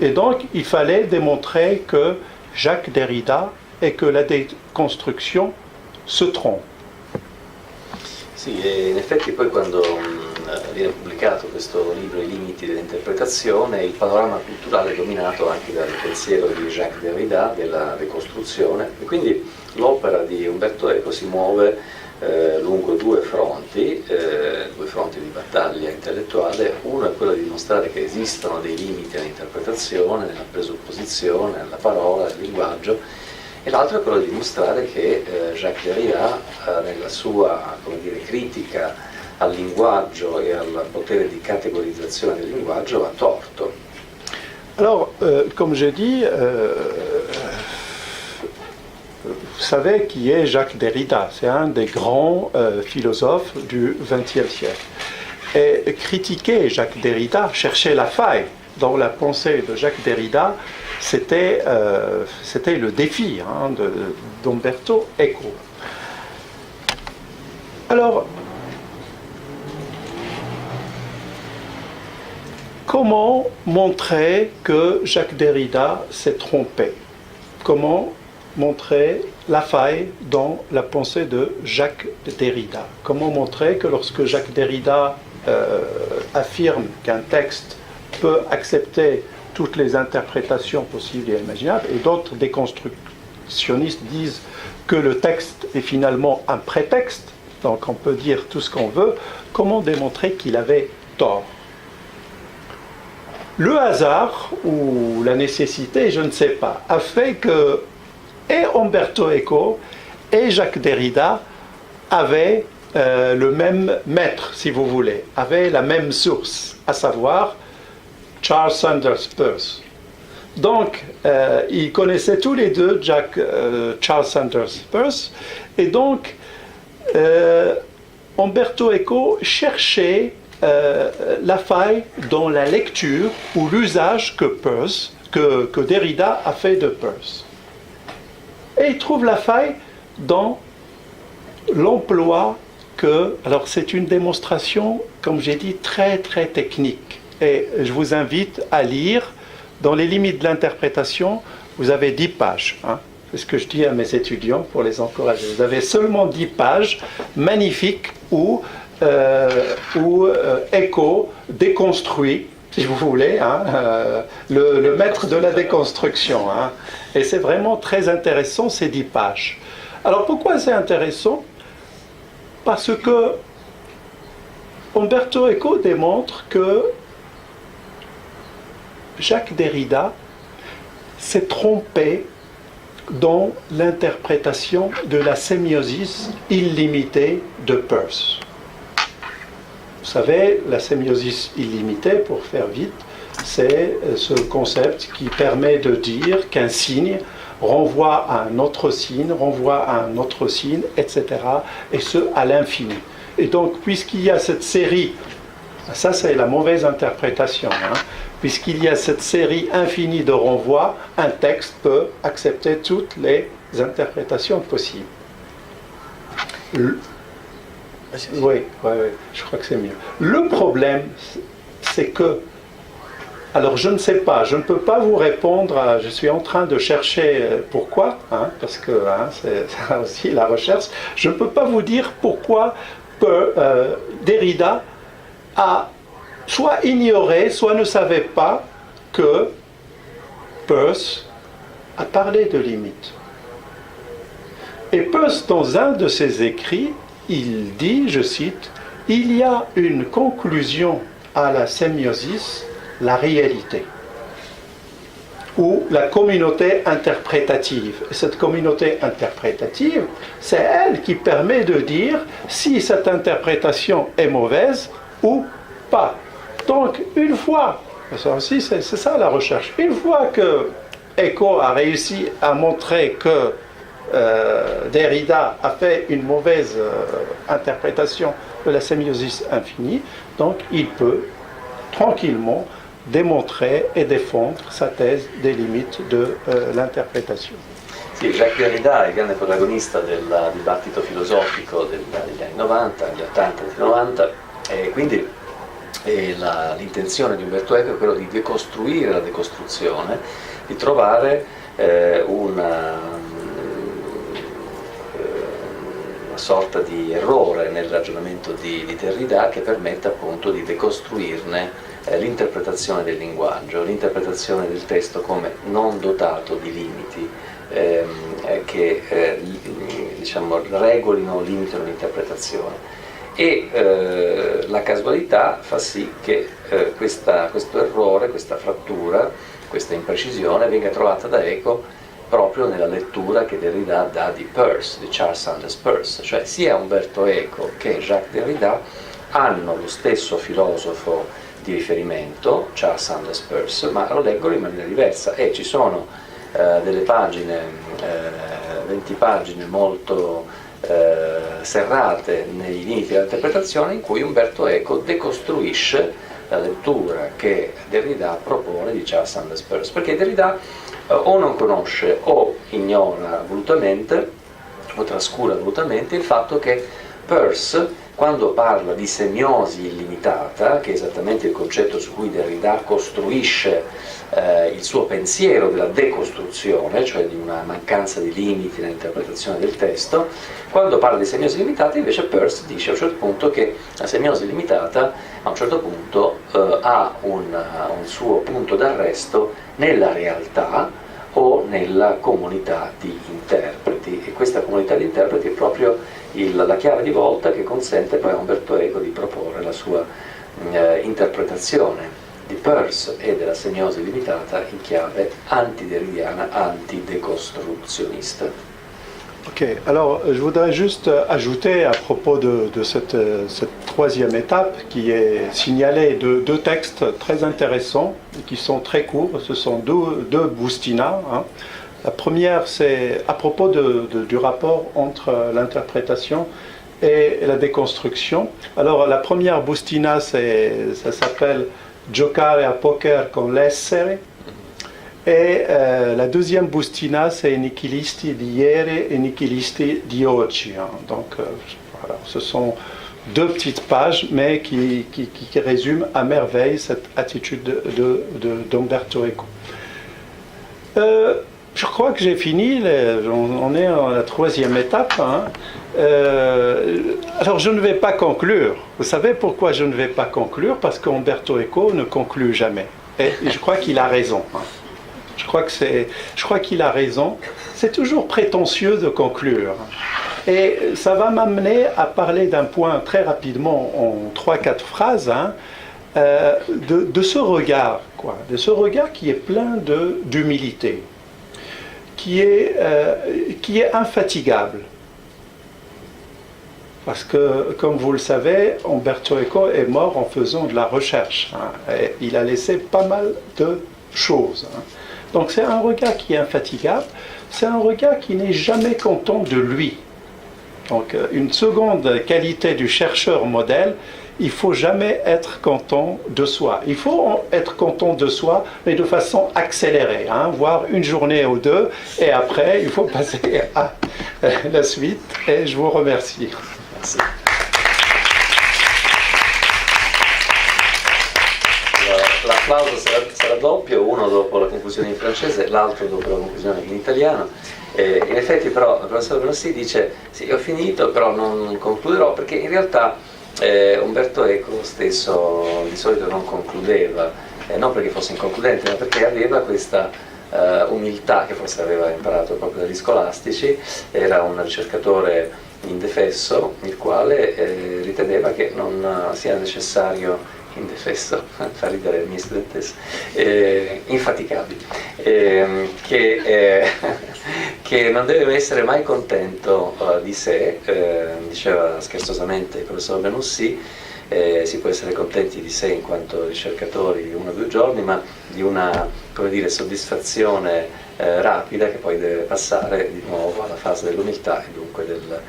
Et donc, il fallait démontrer que Jacques Derrida et que la déconstruction se trompent. Sì, in effetti poi quando viene pubblicato questo libro I limiti dell'interpretazione e il panorama culturale è dominato anche dal pensiero di Jacques Derrida della decostruzione e quindi l'opera di Umberto Eco si muove lungo due fronti di battaglia intellettuale. Uno è quello di dimostrare che esistono dei limiti all'interpretazione, nella presupposizione, nella parola, nel linguaggio, e l'altro è quello di dimostrare che Jacques Derrida nella sua, come dire, critica al linguaggio et al potere di categorizzazione del linguaggio a torto. Alors, comme je dis, vous savez qui est Jacques Derrida. C'est un des grands philosophes du XXe siècle. Et critiquer Jacques Derrida, chercher la faille dans la pensée de Jacques Derrida, c'était le défi d'Umberto Eco. Alors, comment montrer que Jacques Derrida s'est trompé? Comment montrer la faille dans la pensée de Jacques Derrida? Comment montrer que lorsque Jacques Derrida affirme qu'un texte peut accepter toutes les interprétations possibles et imaginables, et d'autres déconstructionnistes disent que le texte est finalement un prétexte, donc on peut dire tout ce qu'on veut, comment démontrer qu'il avait tort? Le hasard ou la nécessité, je ne sais pas, a fait que et Umberto Eco et Jacques Derrida avaient le même maître, si vous voulez, avaient la même source, à savoir Charles Sanders Peirce. Donc, ils connaissaient tous les deux Charles Sanders Peirce, et donc Umberto Eco cherchait la faille dans la lecture ou l'usage que Derrida a fait de Peirce. Et il trouve la faille dans l'emploi alors c'est une démonstration, comme j'ai dit, très très technique. Et je vous invite à lire, dans les limites de l'interprétation, vous avez 10 pages. C'est ce que je dis à mes étudiants pour les encourager. Vous avez seulement 10 pages magnifiques où Eco déconstruit, si vous voulez, le maître de la déconstruction. Et c'est vraiment très intéressant, ces 10 pages. Alors pourquoi c'est intéressant? Parce que Umberto Eco démontre que Jacques Derrida s'est trompé dans l'interprétation de la sémiosis illimitée de Peirce. Vous savez, la sémiosis illimitée, pour faire vite, c'est ce concept qui permet de dire qu'un signe renvoie à un autre signe, renvoie à un autre signe, etc. Et ce, à l'infini. Et donc, puisqu'il y a cette série, ça c'est la mauvaise interprétation, puisqu'il y a cette série infinie de renvois, un texte peut accepter toutes les interprétations possibles. Oui, je crois que c'est mieux. Le problème, c'est que, alors je ne sais pas, je ne peux pas vous répondre, je suis en train de chercher pourquoi, parce que c'est ça aussi la recherche, je ne peux pas vous dire pourquoi Derrida a soit ignoré, soit ne savait pas que Peirce a parlé de limites. Et Peirce, dans un de ses écrits, il dit, je cite, « Il y a une conclusion à la sémiosis, la réalité, ou la communauté interprétative. » Et cette communauté interprétative, c'est elle qui permet de dire si cette interprétation est mauvaise ou pas. Donc, une fois, ça aussi c'est ça la recherche, une fois que Eco a réussi à montrer que Derrida a fait une mauvaise interprétation de la sémiosis infinie, donc il peut tranquillement démontrer et défendre sa thèse des limites de l'interprétation. Sì, Jacques Derrida è il grande protagonista del dibattito filosofico degli anni 90, degli 80, degli 90, e quindi l'intenzione di Umberto Eco è quella di decostruire la decostruzione, di trovare una sorta di errore nel ragionamento di Derrida che permette appunto di decostruirne l'interpretazione del linguaggio, l'interpretazione del testo come non dotato di limiti che diciamo, regolino o limitano l'interpretazione. E la casualità fa sì che questo errore, questa frattura, questa imprecisione venga trovata da eco proprio nella lettura che Derrida dà di Peirce, di Charles Sanders Peirce, cioè sia Umberto Eco che Jacques Derrida hanno lo stesso filosofo di riferimento, Charles Sanders Peirce, ma lo leggono in maniera diversa e ci sono delle pagine, 20 pagine molto serrate nei limiti dell'interpretazione in cui Umberto Eco decostruisce la lettura che Derrida propone di Charles Sanders Peirce, perché Derrida o non conosce o ignora volutamente o trascura volutamente il fatto che Peirce, quando parla di semiosi illimitata, che è esattamente il concetto su cui Derrida costruisce il suo pensiero della decostruzione, cioè di una mancanza di limiti nell'interpretazione del testo, quando parla di semiosi illimitata invece Peirce dice a un certo punto che la semiosi illimitata a un certo punto ha un suo punto d'arresto nella realtà o nella comunità di interpreti, e questa comunità di interpreti è proprio la chiave di volta che consente poi a Umberto Eco di proporre la sua interpretazione di Peirce et de la semiosi limitata in chiave anti-derridiana, anti-déconstructionniste. Ok, alors je voudrais juste ajouter à propos de cette troisième étape qui est signalée de deux textes très intéressants et qui sont très courts, ce sont deux Bustina. Hein. La première c'est à propos du rapport entre l'interprétation et la déconstruction. Alors la première Bustina ça s'appelle Giocare a poker con l'essere. Et la deuxième Bustina, c'est Nichilisti di ieri et Nichilisti di oggi. Hein. Donc voilà, ce sont deux petites pages, mais qui résument à merveille cette attitude d'Umberto Eco. Je crois que j'ai fini, on est à la troisième étape. Hein. Alors je ne vais pas conclure. Vous savez pourquoi je ne vais pas conclure? Parce qu'Umberto Eco ne conclut jamais. Et je crois qu'il a raison. Hein. Je crois qu'il a raison. C'est toujours prétentieux de conclure. Et ça va m'amener à parler d'un point très rapidement, en 3-4 phrases, hein, de ce regard, quoi, de ce regard qui est plein d'humilité, qui est infatigable. Parce que, comme vous le savez, Umberto Eco est mort en faisant de la recherche. Hein, et il a laissé pas mal de choses. Hein. Donc c'est un regard qui est infatigable, c'est un regard qui n'est jamais content de lui. Donc une seconde qualité du chercheur modèle, il ne faut jamais être content de soi. Il faut être content de soi, mais de façon accélérée, hein, voire une journée ou deux, et après il faut passer à la suite, et je vous remercie. Merci. L'applauso sarà doppio, uno dopo la conclusione in francese, l'altro dopo la conclusione in italiano. In effetti però il professor Rossi dice sì, ho finito, però non concluderò, perché in realtà Umberto Eco stesso di solito non concludeva, non perché fosse inconcludente, ma perché aveva questa umiltà che forse aveva imparato proprio dagli scolastici. Era un ricercatore indefesso, il quale riteneva che non sia necessario, indefesso, fa ridere le mie studentesse, infaticabili, che non deve essere mai contento di sé, diceva scherzosamente il professor Benussi, si può essere contenti di sé in quanto ricercatori di 1 o 2 giorni, ma di una, come dire, soddisfazione rapida che poi deve passare di nuovo alla fase dell'umiltà e dunque del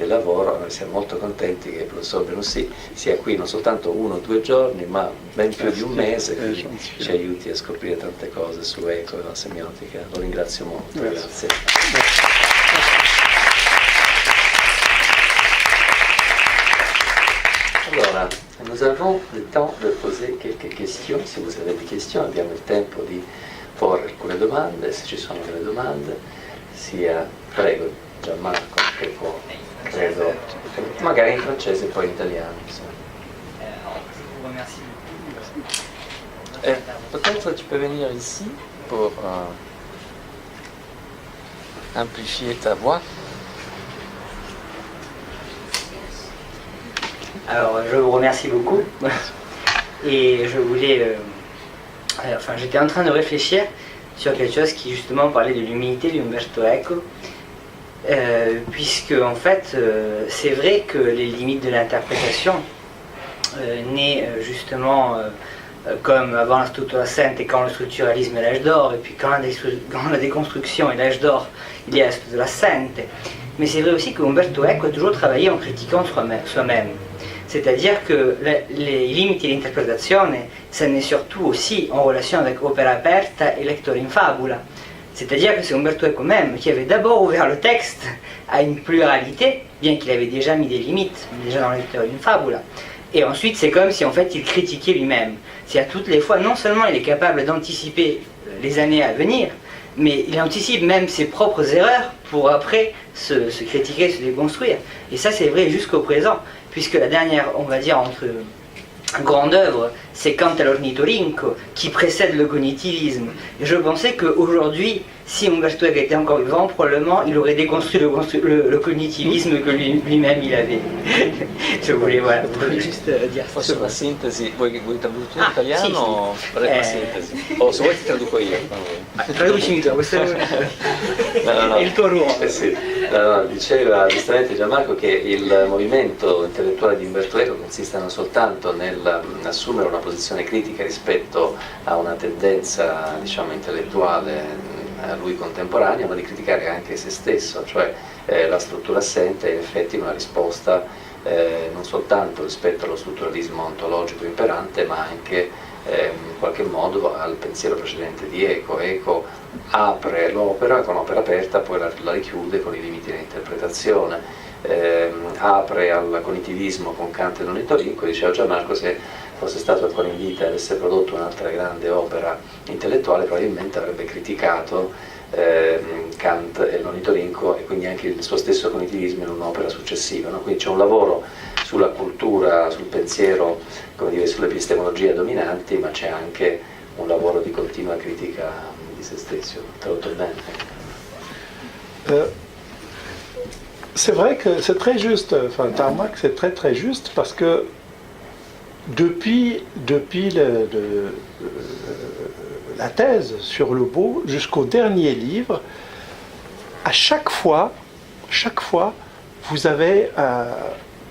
lavoro. Noi siamo molto contenti che il professor Benussi sia qui non soltanto 1 o 2 giorni, ma ben più di un mese, quindi ci aiuti a scoprire tante cose su Eco e la semiotica. Lo ringrazio molto, grazie. Allora, nous avons le temps de poser quelques questions. Si vous avez des questions, abbiamo il tempo di porre alcune domande, se ci sono delle domande, sia, prego, Gianmarco, che può credo. Magari in francese e poi in italiano. Sì. Je vous remercie beaucoup. Peut-être tu peux venir ici pour amplifier ta voix. Alors, je vous remercie beaucoup. Et je voulais... j'étais en train de réfléchir sur quelque chose qui justement parlait de l'humilité d'Umberto Eco. Puisque, en fait, c'est vrai que les limites de l'interprétation naissent justement comme avant la struttura assente et quand le structuralisme est l'âge d'or, et puis quand la déconstruction est l'âge d'or, il y a la struttura assente. Mais c'est vrai aussi que Umberto Eco a toujours travaillé en critiquant soi-même. C'est-à-dire que les limites de l'interprétation, ça n'est surtout aussi en relation avec Opera Aperta et Lectore in Fabula. C'est-à-dire que c'est Umberto Eco même qui avait d'abord ouvert le texte à une pluralité, bien qu'il avait déjà mis des limites, déjà dans Lectore in Fabula. Et ensuite, c'est comme si en fait il critiquait lui-même. C'est à toutes les fois, non seulement il est capable d'anticiper les années à venir, mais il anticipe même ses propres erreurs pour après se critiquer, se déconstruire. Et ça, c'est vrai jusqu'au présent, puisque la dernière, on va dire, grande œuvre, c'est Canto all'ornitorinco, qui précède le cognitivisme. Et je pensais qu'aujourd'hui, si Umberto Eco était encore vivant, probablement il aurait déconstruit le cognitivisme que lui-même il avait. Je voulais juste dire ça. Forse una sintesi, vuoi tradurre in italiano? Sì, O sì. vorrei una sintesi? O se vuoi ti traduco io. Traducimi tu, questo è il tuo ruolo. Sì. No, diceva giustamente Gianmarco che il movimento intellettuale di Umberto Eco consiste non soltanto nell'assumere una posizione critica rispetto a una tendenza, diciamo, intellettuale a lui contemporanea, ma di criticare anche se stesso, cioè la struttura assente è in effetti una risposta non soltanto rispetto allo strutturalismo ontologico imperante, ma anche in qualche modo al pensiero precedente di Eco. Eco apre l'opera con Opera Aperta, poi la richiude con i limiti dell'interpretazione, apre al cognitivismo con Canto e l'ornitorinco. Diceva Gianmarco, se fosse stato ancora in vita e avesse prodotto un'altra grande opera intellettuale, probabilmente avrebbe criticato Kant e l'ornitorinco e quindi anche il suo stesso cognitivismo in un'opera successiva, no? Quindi c'è un lavoro sulla cultura, sul pensiero, come dire, sulle epistemologie dominanti, ma c'è anche un lavoro di continua critica di se stesso. Tradotto bene. C'est vrai que c'est très juste, enfin Tarmac, c'est très très juste parce que depuis la thèse sur le beau jusqu'au dernier livre, à chaque fois, vous avez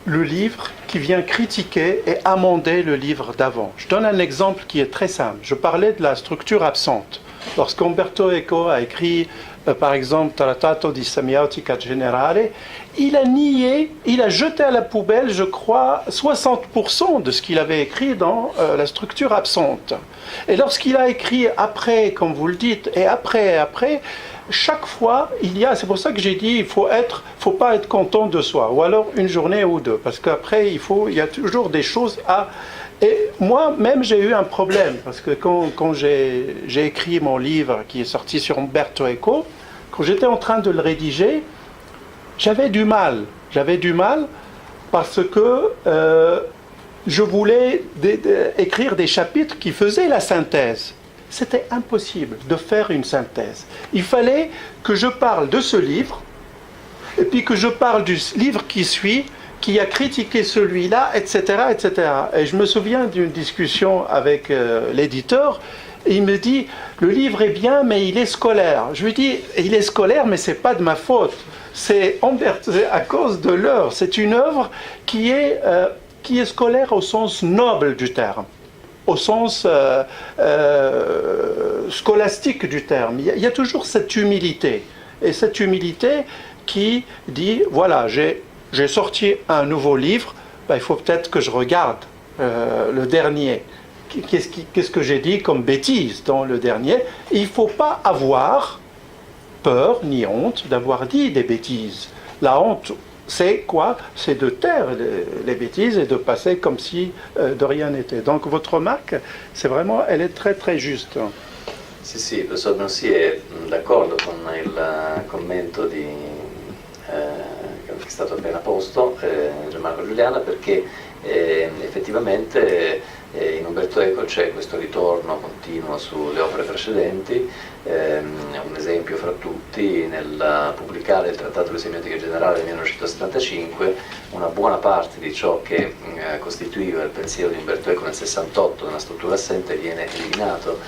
le livre qui vient critiquer et amender le livre d'avant. Je donne un exemple qui est très simple. Je parlais de la structure absente. Lorsqu'Umberto Eco a écrit, par exemple, Trattato di Semiotica Generale, il a nié, il a jeté à la poubelle, je crois, 60% de ce qu'il avait écrit dans la structure absente. Et lorsqu'il a écrit après, comme vous le dites, et après, chaque fois, c'est pour ça que j'ai dit, il faut pas être content de soi, ou alors une journée ou deux, parce qu'après, il y a toujours des choses à... Et moi-même, j'ai eu un problème, parce que quand j'ai écrit mon livre qui est sorti sur Umberto Eco, quand j'étais en train de le rédiger, j'avais du mal parce que je voulais écrire des chapitres qui faisaient la synthèse. C'était impossible de faire une synthèse. Il fallait que je parle de ce livre, et puis que je parle du livre qui suit, qui a critiqué celui-là, etc., etc. Et je me souviens d'une discussion avec l'éditeur, et il me dit, le livre est bien, mais il est scolaire. Je lui dis, il est scolaire, mais c'est pas de ma faute. C'est à cause de l'œuvre. C'est une œuvre qui est scolaire au sens noble du terme, au sens scolastique du terme. Il y a toujours cette humilité. Et cette humilité qui dit, voilà, j'ai sorti un nouveau livre, il faut peut-être que je regarde le dernier. Qu'est-ce que j'ai dit comme bêtise dans le dernier? Il ne faut pas avoir peur ni honte d'avoir dit des bêtises. La honte, c'est quoi? C'est de taire les bêtises et de passer comme si de rien n'était. Donc votre remarque, c'est vraiment, elle est très très juste. Sì, il professor Bernussi è d'accordo con il commento che ha che è stato appena posto, Gianmarco Giuliana, perché effettivamente in Umberto Eco c'è questo ritorno continuo sulle opere precedenti, un esempio fra tutti nel pubblicare il Trattato di Semiotica Generale del 1975, una buona parte di ciò che costituiva il pensiero di Umberto Eco nel 68 nella struttura assente viene eliminato,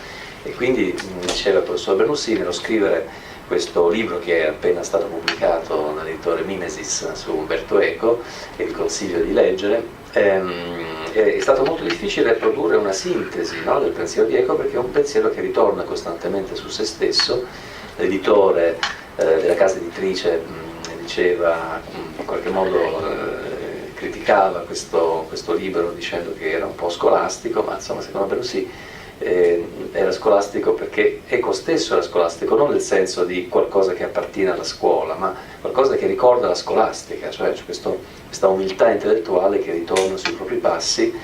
e quindi diceva il professor Bernussi, nello scrivere questo libro che è appena stato pubblicato dall'editore Mimesis su Umberto Eco, che vi consiglio di leggere, è stato molto difficile produrre una sintesi, no, del pensiero di Eco, perché è un pensiero che ritorna costantemente su se stesso. L'editore della casa editrice diceva, in qualche modo criticava questo libro dicendo che era un po' scolastico, ma insomma secondo Bernussi era scolastico perché Eco stesso era scolastico, non nel senso di qualcosa che appartiene alla scuola, ma qualcosa che ricorda la scolastica, cioè questa umiltà intellettuale che ritorna sui propri passi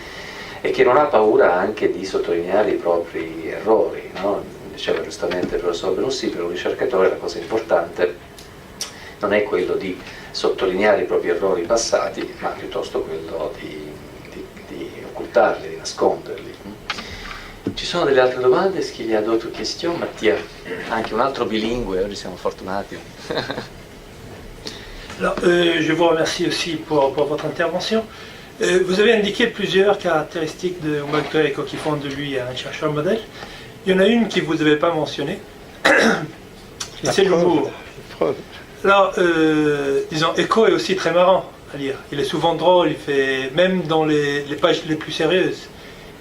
e che non ha paura anche di sottolineare i propri errori, no? Diceva giustamente il professor Bernussi, per un ricercatore la cosa importante non è quello di sottolineare i propri errori passati, ma piuttosto quello di occultarli, di nasconderli. Ci sono delle altre domande? Est-ce qu'il y a d'autres questions? Mattia, anche un altro bilingue, oggi siamo fortunati. Alors, je vous remercie aussi pour votre intervention. Vous avez indiqué plusieurs caractéristiques de Umberto Eco qui font de lui un chercheur modèle. Il y en a une que vous n'avez pas mentionnée, et c'est l'humour. Alors, disons, Eco est aussi très marrant à lire. Il est souvent drôle, il fait, même dans les pages les plus sérieuses,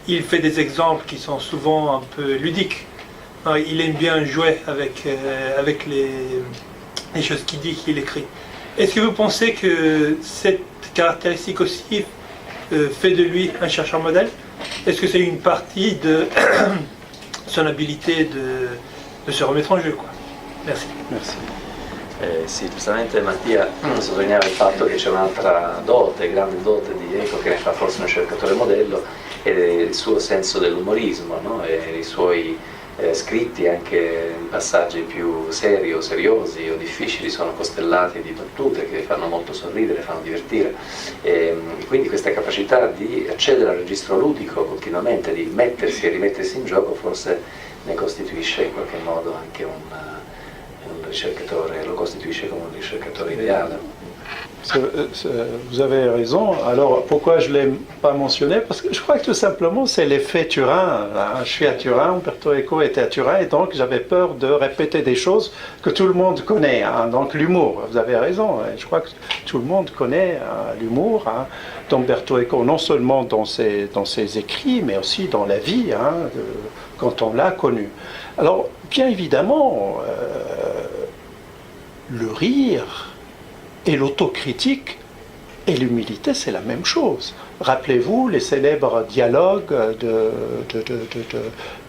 il fait des exemples qui sont souvent un peu ludiques. Alors, il aime bien jouer avec les choses qu'il dit, qu'il écrit. Est-ce que vous pensez que cette caractéristique aussi fait de lui un chercheur modèle? Est-ce que c'est une partie de son abilité de se remettre en jeu, quoi? Merci. Merci. Sì, giustamente Mattia sottolineava il fatto che c'è un'altra dote, grande dote di Eco che ne fa forse un ricercatore modello, ed è il suo senso dell'umorismo, no? E i suoi scritti, anche in passaggi più seri o seriosi o difficili, sono costellati di battute che fanno molto sorridere, fanno divertire, e quindi questa capacità di accedere al registro ludico continuamente, di mettersi e rimettersi in gioco, forse ne costituisce in qualche modo anche un ricercatore, lo costituisce come un ricercatore ideale. Vous avez raison. Alors pourquoi je ne l'ai pas mentionné? Parce que je crois que tout simplement c'est l'effet Turin. Je suis à Turin, Umberto Eco était à Turin, et donc j'avais peur de répéter des choses que tout le monde connaît. Donc l'humour, vous avez raison. Je crois que tout le monde connaît l'humour d'Umberto Eco, non seulement dans ses écrits, mais aussi dans la vie, quand on l'a connu. Alors bien évidemment, le rire et l'autocritique et l'humilité, c'est la même chose. Rappelez-vous les célèbres dialogues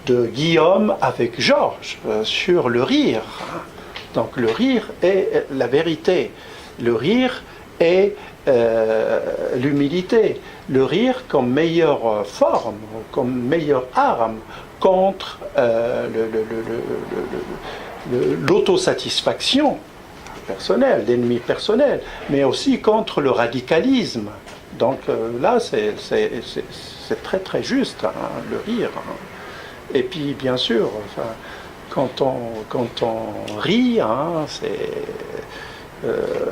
de Guillaume avec Georges sur le rire. Donc le rire est la vérité. Le rire est l'humilité. Le rire comme meilleure forme, comme meilleure arme contre l'autosatisfaction personnelle, l'ennemi personnel, mais aussi contre le radicalisme. Donc là, c'est très très juste, le rire. Et puis bien sûr, quand on rit,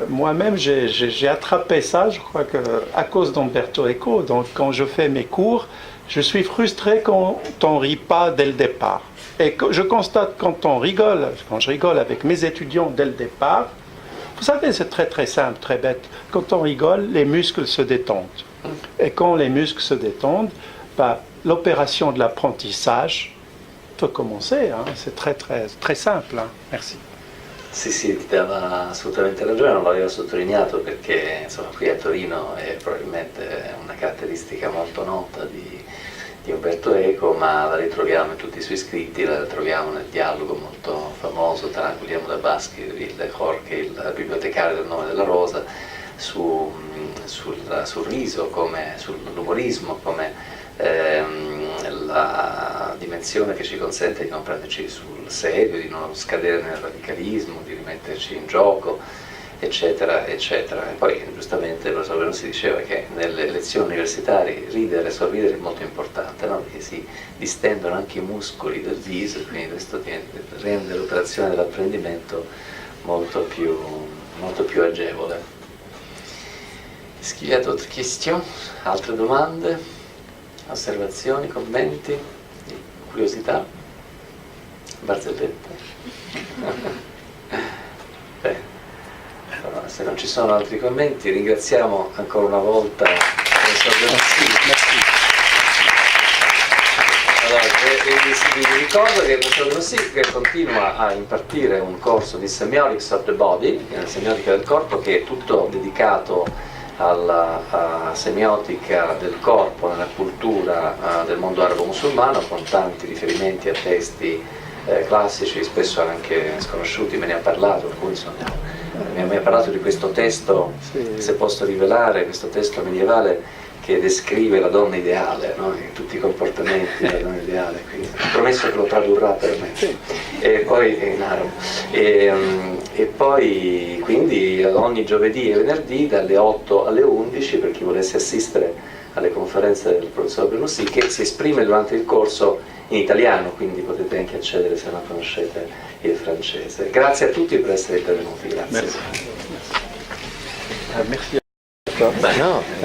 moi-même j'ai attrapé ça, je crois qu'à cause d'Umberto Eco. Donc quand je fais mes cours, je suis frustré quand on ne rit pas dès le départ. Et je constate quand je rigole avec mes étudiants dès le départ, vous savez, c'est très très simple, très bête. Quand on rigole, les muscles se détendent. Et quand les muscles se détendent, l'opération de l'apprentissage peut commencer. C'est très très très simple. Merci. Sì, sì, ti dava assolutamente ragione, non l'avevo sottolineato perché insomma qui a Torino è probabilmente una caratteristica molto nota di Umberto Eco, ma la ritroviamo in tutti i suoi scritti, la troviamo nel dialogo molto famoso tra Guglielmo da Baskerville, Jorge, il bibliotecario del nome della rosa, sul riso, sull'umorismo come la dimensione che ci consente di non prenderci sul serio, di non scadere nel radicalismo, di rimetterci in gioco. eccetera, eccetera. E poi giustamente il professor Bernussi diceva che nelle lezioni universitarie sorridere è molto importante, no? Perché si distendono anche i muscoli del viso, quindi questo rende l'operazione dell'apprendimento molto più agevole. Est-ce qu'il y a d'autres questions? Altre domande? Osservazioni? Commenti? Curiosità? Barzellette? Beh. Allora, se non ci sono altri commenti, ringraziamo ancora una volta il professor Bernussi. Allora, vi ricordo che il professor Bernussi continua a impartire un corso di Semiotics of the Body, semiotica del corpo, che è tutto dedicato alla semiotica del corpo nella cultura del mondo arabo-musulmano, con tanti riferimenti a testi classici, spesso anche sconosciuti. Me ne ha parlato, alcuni mi ha parlato di questo testo, se posso rivelare, questo testo medievale che descrive la donna ideale, no? Tutti i comportamenti della donna ideale, quindi ha promesso che lo tradurrà per me. E poi in arabo. E poi quindi ogni giovedì e venerdì dalle 8 alle 11, per chi volesse assistere alle conferenze del professor Bernussi, che si esprime durante il corso in italiano, quindi potete anche accedere se non conoscete il francese. Grazie a tutti per essere intervenuti. Grazie. Merci. Merci. Beh, no.